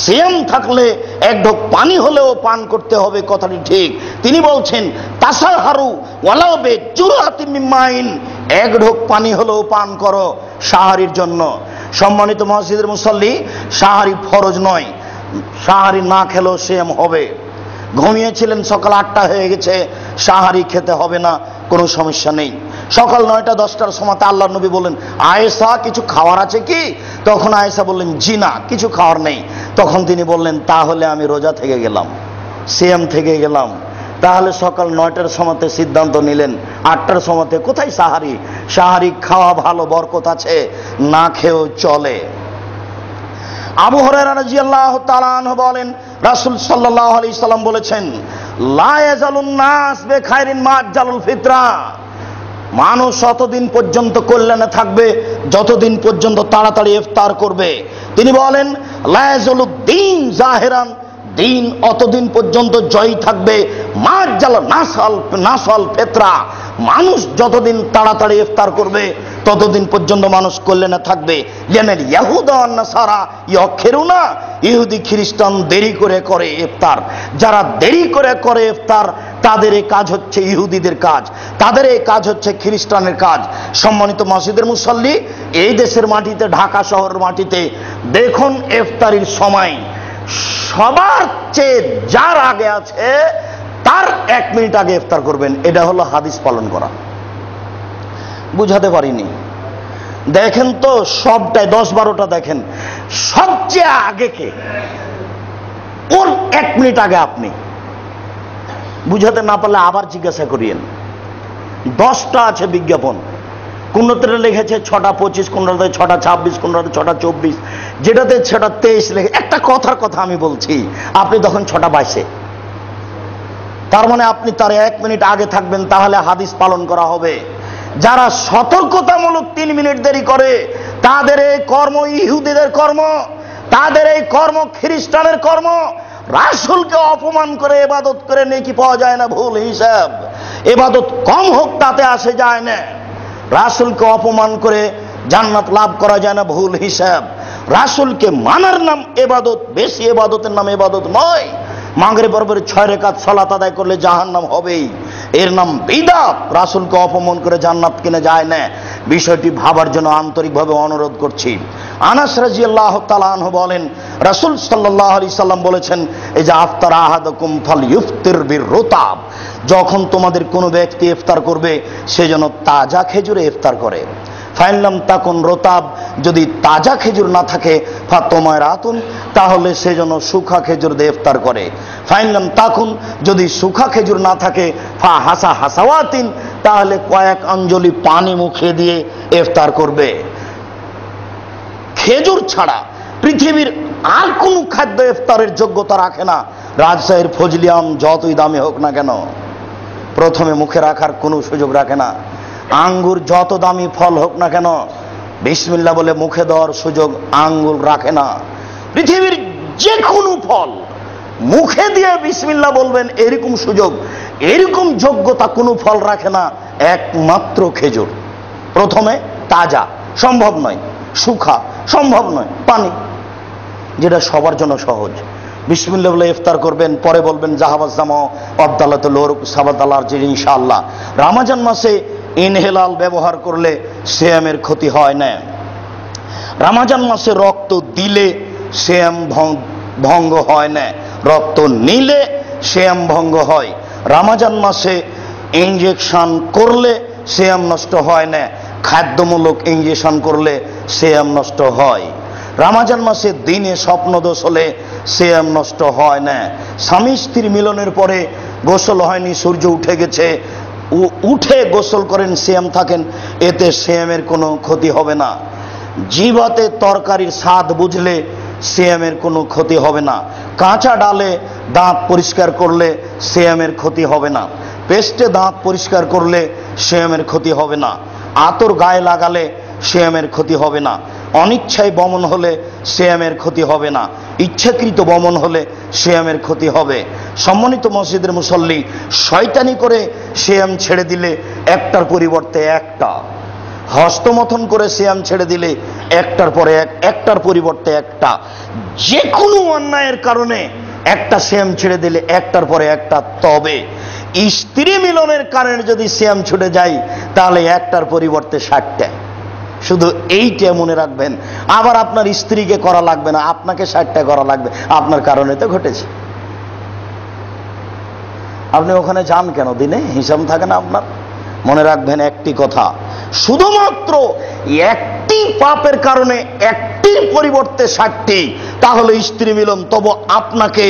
সিয়াম থাকলে 1 ঢোক পানি হলেও পান করতে হবে, কথাটি ঠিক। তিনি বলছেন, তাসাহারু ওয়ালাউ বিজুরআতিন মিন মাইন, 1 ঢোক পানি হলেও পান করো সাহারির জন্য। সম্মানিত মসজিদের মুসল্লি, সাহারি ফরজ নয়, সাহারি না খেলেও সিয়াম হবে। ঘুমিয়েছিলেন, সকাল 8টা হয়ে গেছে, সাহারি খেতে হবে না, কোনো সমস্যা নেই। সকাল 9টা 10টার সময় আল্লাহ নবী বললেন, আয়েশা কিছু খাওয়ার আছে কি? তখন আয়েশা বললেন, জি না, কিছু খাওয়ার নেই। তখন তিনি বললেন, তাহলে আমি রোজা থেকে গেলাম, সিয়াম থেকে গেলাম। তাহলে সকাল 9টার সময়তে সিদ্ধান্ত নিলেন, 8টার সময়তে কোথায় সাহারি? সাহারি খাওয়া ভালো, বরকত আছে, না খেয়েও চলে। আবু হুরায়রা রাদিয়াল্লাহু তাআলা আনহু বলেন, রাসূল সাল্লাল্লাহু আলাইহি সাল্লাম বলেছেন, লা ইয়াজালুন নাস বিখাইরিন মা জালুল ফিতরা। মানুষ ততদিন পর্যন্ত কল্যাণে থাকবে যতদিন পর্যন্ত তাড়াতাড়ি ইফতার করবে। তিনি বলেন, লা ইয়াজালুদ দ্বীন জাহিরান, দিন অতদিন পর্যন্ত জয়ী থাকবে, মা জাল নাসাল ফিতরা। মানুষ যতদিন তাড়াতাড়ি ইফতার করবে ততদিন পর্যন্ত মানুষ কল্যাণে থাকবে। জানেন, ইয়াহুদা ওয়ান নাসারা ইয়াখিরুনা, ইহুদি খ্রিস্টান দেরি করে করে ইফতার। যারা দেরি করে করে ইফতার, তাদের এই কাজ হচ্ছে ইহুদিদের কাজ, তাদের এই কাজ হচ্ছে খ্রিস্টানের কাজ। সম্মানিত মসজিদের মুসল্লি, এই দেশের মাটিতে, ঢাকা শহরের মাটিতে দেখুন, ইফতারির সময় সবার চেয়ে যার আগে আছে তার 1 মিনিট আগে ইফতার করবেন। এটা হলো হাদিস পালন করা। বুঝাতে পারিনি? দেখেন তো, সবটাই 10-12টা দেখেন, সবচেয়ে আগে কে? ওর 1 মিনিট আগে আপনি। বুঝাতে না পারলে আবার জিজ্ঞাসা করিয়েন। 10টা আছে বিজ্ঞাপন, কোনটাতে লিখেছে 6:25, কোনটাতে 6:26, কোনটাতে 6:24, যেটাতে 6:23 লেখে। একটা কথার কথা আমি বলছি, আপনি তখন 6:22-এ, তার মানে আপনি তার 1 মিনিট আগে থাকবেন, তাহলে হাদিস পালন করা হবে। যারা সতর্কতামূলক 3 মিনিট দেরি করে, তাদের এই কর্ম ইহুদিদের কর্ম, তাদের এই কর্ম খ্রিস্টানের কর্ম। রাসূলকে অপমান করে ইবাদত করে নেকি পাওয়া যায় না, ভুল হিসাব। ইবাদত কম হোক তাতে আসে যায় না। রাসূলকে অপমান করে জান্নাত লাভ করা যায় না, ভুল হিসাব। রাসূলকে মানার নাম ইবাদত, বেশি ইবাদতের নাম ইবাদত নয়। মাগরিব পর্বের 6 রাকাত সালাত আদায় করলে জাহান্নাম হবেই, এর নাম বিদআত। রাসূলকে অপমান করে জান্নাত কিনে যায় না। বিষয়টি ভাবার জন্য আন্তরিকভাবে অনুরোধ করছি। আনাস রাদিয়াল্লাহু তাআলা আনহু বলেন, রাসূল সাল্লাল্লাহু আলাইহি সাল্লাম বলেছেন, এই যে আফতারা আহাদুকুম ফালইফতির বিররুতাব, যখন তোমাদের কোনো ব্যক্তি ইফতার করবে সে যেন তাজা খেজুরে ইফতার করে। ফাইনলাম তাকুন রোতাব, যদি তাজা খেজুর না থাকে, ফাতমারাতুন, তাহলে সে যেন শুখা খেজুর দিয়ে ইফতার করে। ফাইনলাম তাকুন, যদি শুখা খেজুর না থাকে, ফা হাসা হাসাওয়াতিন, তাহলে কয়েক আঞ্জলি পানি মুখে দিয়ে ইফতার করবে। খেজুর ছাড়া পৃথিবীর আর কোনো খাদ্য ইফতারের যোগ্যতা রাখে না। রাজশাহীর ফজলি আম যতই দামি হোক না কেন, প্রথমে মুখে রাখার কোনো সুযোগ রাখে না। আঙ্গুর যত দামি ফল হোক না কেন, বিসমিল্লাহ বলে মুখে দেওয়ার সুযোগ আঙ্গুর রাখে না। পৃথিবীর যে কোনো ফল মুখে দিয়ে বিসমিল্লাহ বলবেন, এরকম সুযোগ, এরকম যোগ্যতা কোনো ফল রাখে না, একমাত্র খেজুর। প্রথমে তাজা সম্ভব নয়, শুখা সম্ভব নয়, পানি, যেটা সবার জন্য সহজ। বিসমিল্লাহ বলে ইফতার করবেন, পরে বলবেন জাহাবাজ জামা আবদালাতুল ওরক সাবাদালার যে ইনশাআল্লাহ। রমজান মাসে ইনহেলাল ব্যবহার করলে সিয়ামের ক্ষতি হয় না। রমজান মাসে রক্ত দিলে সিয়াম ভঙ্গ হয় না, রক্ত নিলে সিয়াম ভঙ্গ হয়। রমজান মাসে ইনজেকশন করলে সিয়াম নষ্ট হয় না, খাদ্যমূলক ইনজেকশন করলে সিয়াম নষ্ট হয়। রমজান মাসে দিনে স্বপ্নদোষ হলে সিয়াম নষ্ট হয় না। স্বামী স্ত্রী মিলনের পরে গোসল হয়নি, সূর্য উঠে গেছে, উঠে গোসল করেন, সিয়াম থাকেন, এতে সিয়ামের কোনো ক্ষতি হবে না। জিভাতে তরকারির স্বাদ বুঝলে সিয়ামের কোনো ক্ষতি হবে না। কাঁচা ডালে দাঁত পরিষ্কার করলে সিয়ামের ক্ষতি হবে না। পেস্টে দাঁত পরিষ্কার করলে সিয়ামের ক্ষতি হবে না। আতর গায়ে লাগালে সিয়ামের ক্ষতি হবে না। অনিচ্ছায় বমন হলে সিয়ামের ক্ষতি হবে না। ইচ্ছাকৃত বমন হলে সিয়ামের ক্ষতি হবে। সম্মানিত মসজিদের মুসল্লি, শয়তানি করে সিয়াম ছেড়ে দিলে একটার পরিবর্তে একটা, হস্তমথন করে সিয়াম ছেড়ে দিলে একটার পরে একটার পরিবর্তে একটা, যে কোনো অন্যায়ের কারণে একটা সিয়াম ছেড়ে দিলে একটার পরে একটা। তবে স্ত্রী মিলনের কারণে যদি সিয়াম ছুটে যায়, তাহলে একটার পরিবর্তে 60টা। শুধু এইটা মনে রাখবেন। আবার আপনার স্ত্রীকে করা লাগবে না, আপনাকে 60টা করা লাগবে, আপনার কারণে তো ঘটেছে। আপনি ওখানে যান কেন? দিনে হিসাব থাকে না আপনার? মনে রাখবেন একটি কথা, শুধুমাত্র একটি পাপের কারণে একটির পরিবর্তে 60টি, তাহলে স্ত্রী মিলন, তবু আপনাকে,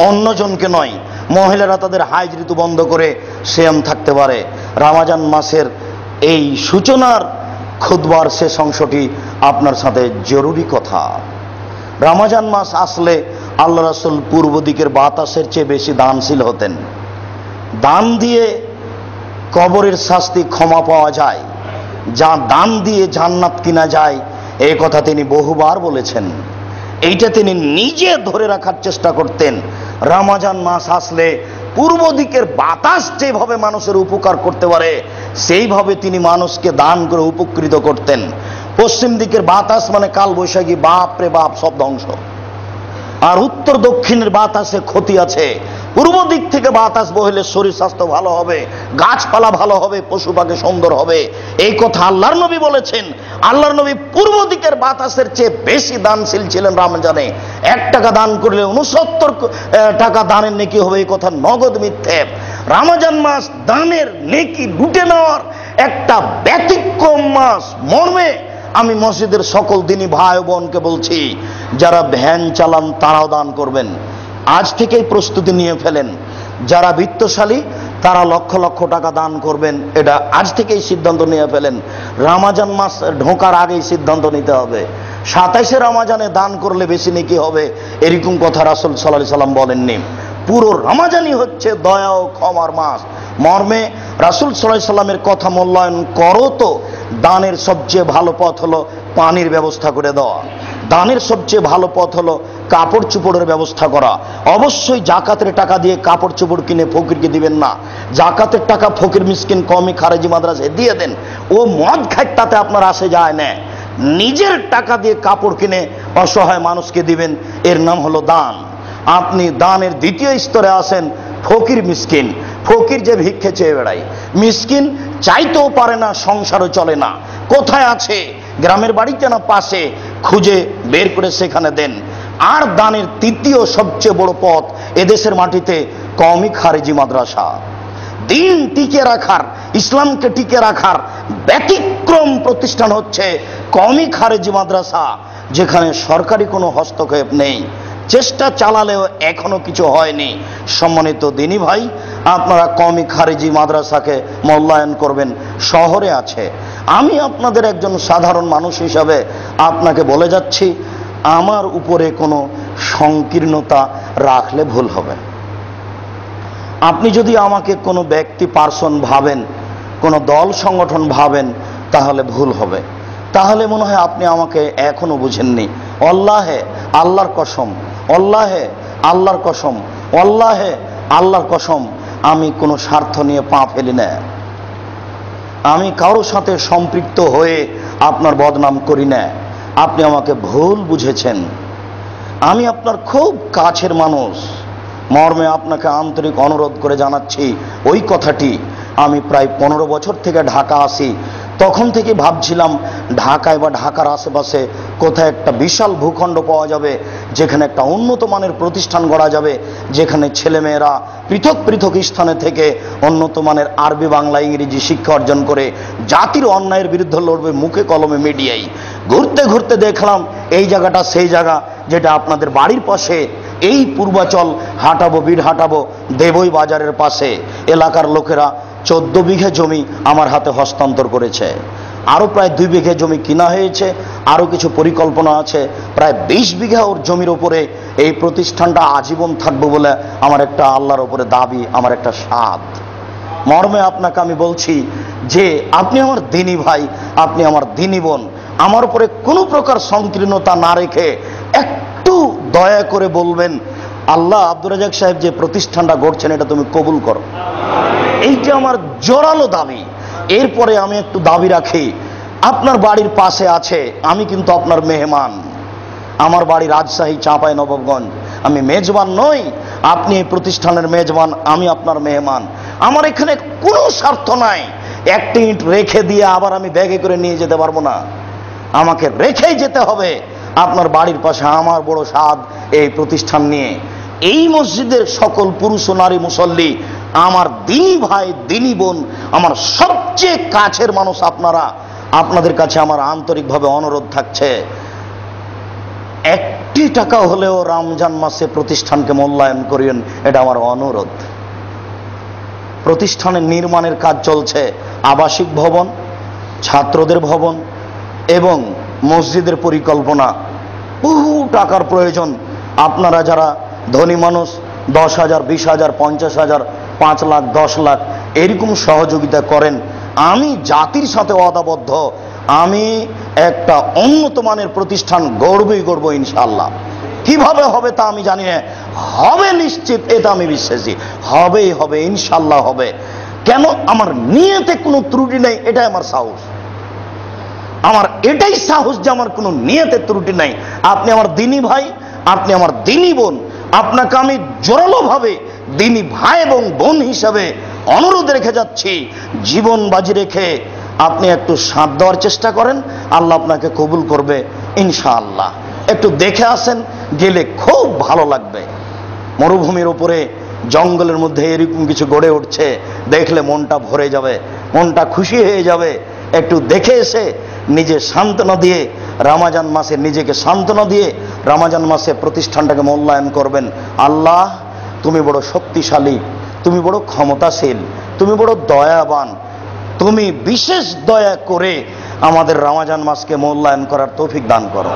অন্যজনকে নয়। মহিলারা তাদের হাইজ ঋতু বন্ধ করে সিয়াম থাকতে পারে। রমজান মাসের এই সূচনার খুতবার শেষ অংশটি আপনার সাথে জরুরি কথা। রমজান মাস আসলে আল্লাহ রাসূল পূর্ব দিকের বাতাসের চেয়ে বেশি দানশীল হতেন। দান দিয়ে কবরের শাস্তি ক্ষমা পাওয়া যায়, যা দান দিয়ে জান্নাত কিনা যায়, এই কথা তিনি বহুবার বলেছেন। এইটা তিনি নিজে ধরে রাখার চেষ্টা করতেন। রমজান মাস আসলে পূর্ব দিকের বাতাস যেভাবে মানুষের উপকার করতে পারে, সেইভাবে তিনি মানুষকে দান করে উপকৃত করতেন। পশ্চিম দিকের বাতাস মানে কালবৈশাখী, বাপ রে বাপ, সব ধ্বংস। আর উত্তর দক্ষিণের বাতাসে ক্ষতি আছে। পূর্ব দিক থেকে বাতাস বইলে শরীর স্বাস্থ্য ভালো হবে, গাছপালা ভালো হবে, পশু পাখি সুন্দর হবে, এই কথা আল্লাহর নবী বলেছেন। আল্লাহর নবী পূর্ব দিকের বাতাসের চেয়ে বেশি দানশীল ছিলেন রমজানে। 1 টাকা দান করলে 69 টাকা দানের নেকি হবে, এই কথা নগদ মিথ্যে। রমজান মাস দানের নেকি লুটে নেওয়ার একটা ব্যতিক্রম মাস। মর্মে আমি মসজিদের সকল দিনী ভাই বোনকে বলছি, যারা ভ্যান চালান তারাও দান করবেন। আজ থেকেই প্রস্তুতি নিয়ে ফেলেন। যারা বিত্তশালী তারা লক্ষ লক্ষ টাকা দান করবেন, এটা আজ থেকেই সিদ্ধান্ত নিয়ে ফেলেন। রমজান মাস ঢোকার আগেই সিদ্ধান্ত নিতে হবে। 27শে রমজানে দান করলে বেশি নেকি হবে, এরকম কথা রাসূল সাল্লাল্লাহু আলাইহি সাল্লাম বলেননি। পুরো রমজানই হচ্ছে দয়া ও ক্ষমার মাস। মর্মে রাসূল সাল্লাল্লাহু আলাইহি সাল্লামের কথা মূল্যায়ন করো তো দানের সবচেয়ে ভালো পথ হলো পানির ব্যবস্থা করে দেওয়া। দানের সবচেয়ে ভালো পথ হলো কাপড় চোপড়ের ব্যবস্থা করা। অবশ্যই জাকাতের টাকা দিয়ে কাপড় চোপড় কিনে ফকিরকে দিবেন না। জাকাতের টাকা ফকির মিসকিন কওমি খারেজি মাদ্রাসায় দিয়ে দেন। ও মদ খায়, তাতে আপনার আসে যায় না। নিজের টাকা দিয়ে কাপড় কিনে অসহায় মানুষকে দিবেন, এর নাম হলো দান। আপনি দানের দ্বিতীয় স্তরে আসেন ফকির মিসকিন। ফকির যে ভিক্ষে চেয়ে বেড়ায়, মিসকিন চাইতেও পারে না, সংসারও চলে না, কোথায় আছে? গ্রামের বাড়িতে না পাশে, খুঁজে বের করে সেখানে দেন। আর দানের তৃতীয় সবচেয়ে বড় পথ এদেশের মাটিতে কওমি খারেজি মাদ্রাসা। দিন টিকে রাখার, ইসলামকে টিকে রাখার ব্যতিক্রম প্রতিষ্ঠান হচ্ছে কওমি খারেজি মাদ্রাসা, যেখানে সরকারি কোনো হস্তক্ষেপ নেই। চেষ্টা চালালেও এখনো কিছু হয়নি। সম্মানিত দিনী ভাই, আপনারা কওমি খারেজি মাদ্রাসাকে মূল্যায়ন করবেন। শহরে আছে। আমি আপনাদের একজন সাধারণ মানুষ হিসাবে আপনাকে বলে যাচ্ছি, আমার উপরে কোনো সংকীর্ণতা রাখলে ভুল হবে। আপনি যদি আমাকে কোনো ব্যক্তি পার্সন ভাবেন, কোনো দল সংগঠন ভাবেন, তাহলে ভুল হবে। তাহলে মনে হয় আপনি আমাকে এখনো বুঝেননি। আল্লাহে আল্লাহর কসম, আল্লাহে আল্লাহর কসম, আল্লাহে আল্লাহর কসম, আমি কোনো স্বার্থ নিয়ে পা ফেলি না। আমি কারোর সাথে সম্পৃক্ত হয়ে আপনার বদনাম করি না। আপনি আমাকে ভুল বুঝেছেন। আমি আপনার খুব কাছের মানুষ। মর্মে আপনাকে আন্তরিক অনুরোধ করে জানাচ্ছি ওই কথাটি। আমি প্রায় 15 বছর থেকে ঢাকা আসি। তখন থেকে ভাবছিলাম ঢাকায় বা ঢাকার আশেপাশে কোথায় একটা বিশাল ভূখণ্ড পাওয়া যাবে, যেখানে একটা উন্নত মানের প্রতিষ্ঠান গড়া যাবে, যেখানে ছেলেমেয়েরা পৃথক পৃথক স্থানে থেকে উন্নত মানের আরবি, বাংলা, ইংরেজি শিক্ষা অর্জন করে জাতির অন্যায়ের বিরুদ্ধে লড়বে মুখে কলমে মিডিয়ায়। ঘুরতে ঘুরতে দেখলাম এই জায়গাটা সেই জায়গা যেটা আপনাদের বাড়ির পাশে। এই পূর্বাচল হাঁটাবো, বিড় হাঁটাবো, দেবই বাজারের পাশে। এলাকার লোকেরা 14 বিঘে জমি আমার হাতে হস্তান্তর করেছে। আরও প্রায় 2 বিঘে জমি কিনা হয়েছে। আরও কিছু পরিকল্পনা আছে। প্রায় 20 বিঘা ওর জমির ওপরে এই প্রতিষ্ঠানটা আজীবন থাকবে বলে আমার একটা আল্লাহর ওপরে দাবি, আমার একটা সাধ। মর্মে আপনাকে আমি বলছি যে আপনি আমার দিনী ভাই, আপনি আমার দিনী বোন। আমার উপরে কোনো প্রকার সংকীর্ণতা না রেখে একটু দয়া করে বলবেন, আল্লাহ, আব্দুর রাজ্জাক সাহেব যে প্রতিষ্ঠানটা গড়ছেন এটা তুমি কবুল করো। এইটা আমার জোরালো দাবি। এরপরে আমি একটু দাবি রাখি, আপনার বাড়ির পাশে আছে, আমি কিন্তু আপনার মেহমান। আমার বাড়ি রাজশাহী চাঁপাই নবাবগঞ্জ। আমি মেজবান নই, আপনি এই প্রতিষ্ঠানের মেজবান, আমি আপনার মেহমান। আমার এখানে কোনো স্বার্থ নাই। 1 ইট রেখে দিয়ে আবার আমি ব্যাগে করে নিয়ে যেতে পারবো না। আমাকে রেখেই যেতে হবে। আপনার বাড়ির পাশে আমার বড় স্বাদ এই প্রতিষ্ঠান নিয়ে। এই মসজিদের সকল পুরুষ ও নারী মুসল্লি, আমার দিনী ভাই, দিনী বোন, আমার সবচেয়ে কাছের মানুষ আপনারা। আপনাদের কাছে আমার আন্তরিকভাবে অনুরোধ থাকছে, 1 টাকা হলেও রমজান মাসে প্রতিষ্ঠানকে মূল্যায়ন করিয়েন, এটা আমার অনুরোধ। প্রতিষ্ঠানের নির্মাণের কাজ চলছে, আবাসিক ভবন, ছাত্রদের ভবন এবং মসজিদের পরিকল্পনা। বহু টাকার প্রয়োজন। আপনারা যারা ধনী মানুষ, 10,000, 20,000, 50,000, 5 লাখ, 10 লাখ এরকম সহযোগিতা করেন। আমি জাতির সাথে ওয়াদাবদ্ধ, আমি একটা উন্নত মানের প্রতিষ্ঠান গড়বই ইনশাআল্লাহ। কিভাবে হবে তা আমি জানি না, হবে নিশ্চিত, এটা আমি বিশ্বাসী। হবেই হবে, ইনশাআল্লাহ হবে। কেন? আমার নিয়তে কোনো ত্রুটি নেই, এটাই আমার সাহস। আমার এটাই সাহস যে আমার কোনো নিয়তে ত্রুটি নাই। আপনি আমার দিনী ভাই, আপনি আমার দিনী বোন, আপনাকে আমি জোরালোভাবে দিনী ভাই এবং বোন হিসাবে অনুরোধ রেখে যাচ্ছি, জীবন বাজি রেখে আপনি একটু সাথ দেওয়ার চেষ্টা করেন, আল্লাহ আপনাকে কবুল করবে ইনশাআল্লাহ। একটু দেখে আসেন, গেলে খুব ভালো লাগবে। মরুভূমির উপরে, জঙ্গলের মধ্যে এরকম কিছু গড়ে উঠছে, দেখলে মনটা ভরে যাবে, মনটা খুশি হয়ে যাবে। একটু দেখে এসে নিজে সান্ত্বনা দিয়ে, রমজান মাসে নিজেকে সান্ত্বনা দিয়ে রমজান মাসে প্রতিষ্ঠানটাকে মূল্যায়ন করবেন। আল্লাহ, তুমি বড় শক্তিশালী, তুমি বড় ক্ষমতাশীল, তুমি বড় দয়াবান। তুমি বিশেষ দয়া করে আমাদের রমজান মাসকে মূল্যায়ন করার তৌফিক দান করো।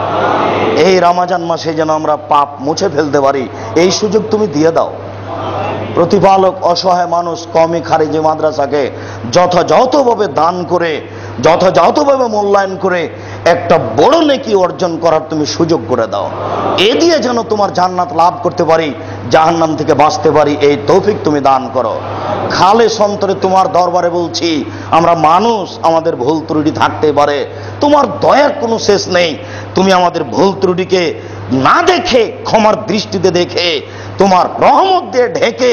এই রমজান মাসে যেন আমরা পাপ মুছে ফেলতে পারি, এই সুযোগ তুমি দিয়ে দাও। প্রতিপালক অসহায় মানুষ কওমি খারিজি মাদ্রাসাকে যথাযথভাবে দান করে, যথাযথভাবে মূল্যায়ন করে একটা বড় নেকি অর্জন করার তুমি সুযোগ করে দাও। এ দিয়ে যেন তোমার জান্নাত লাভ করতে পারি, জাহান্নাম থেকে বাঁচতে পারি, এই তৌফিক তুমি দান করো। খালেস অন্তরে তোমার দরবারে বলছি, আমরা মানুষ, আমাদের ভুল ত্রুটি থাকতে পারে, তোমার দয়ার কোনো শেষ নেই। তুমি আমাদের ভুল ত্রুটিকে না দেখে, ক্ষমার দৃষ্টিতে দেখে, তোমার রহমত দিয়ে ঢেকে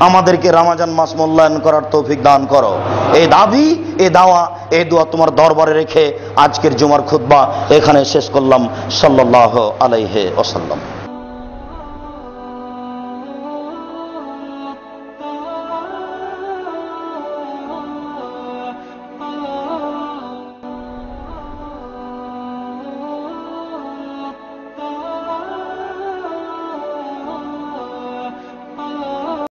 আমাদেরকে রমজান মাস মূল্যায়ন করার তৌফিক দান করো। এই দাবি, এই দাওয়া, এই দোয়া তোমার দরবারে রেখে আজকের জুমার খুতবা এখানে শেষ করলাম। সাল্লাল্লাহু আলাইহি ওয়াসাল্লাম।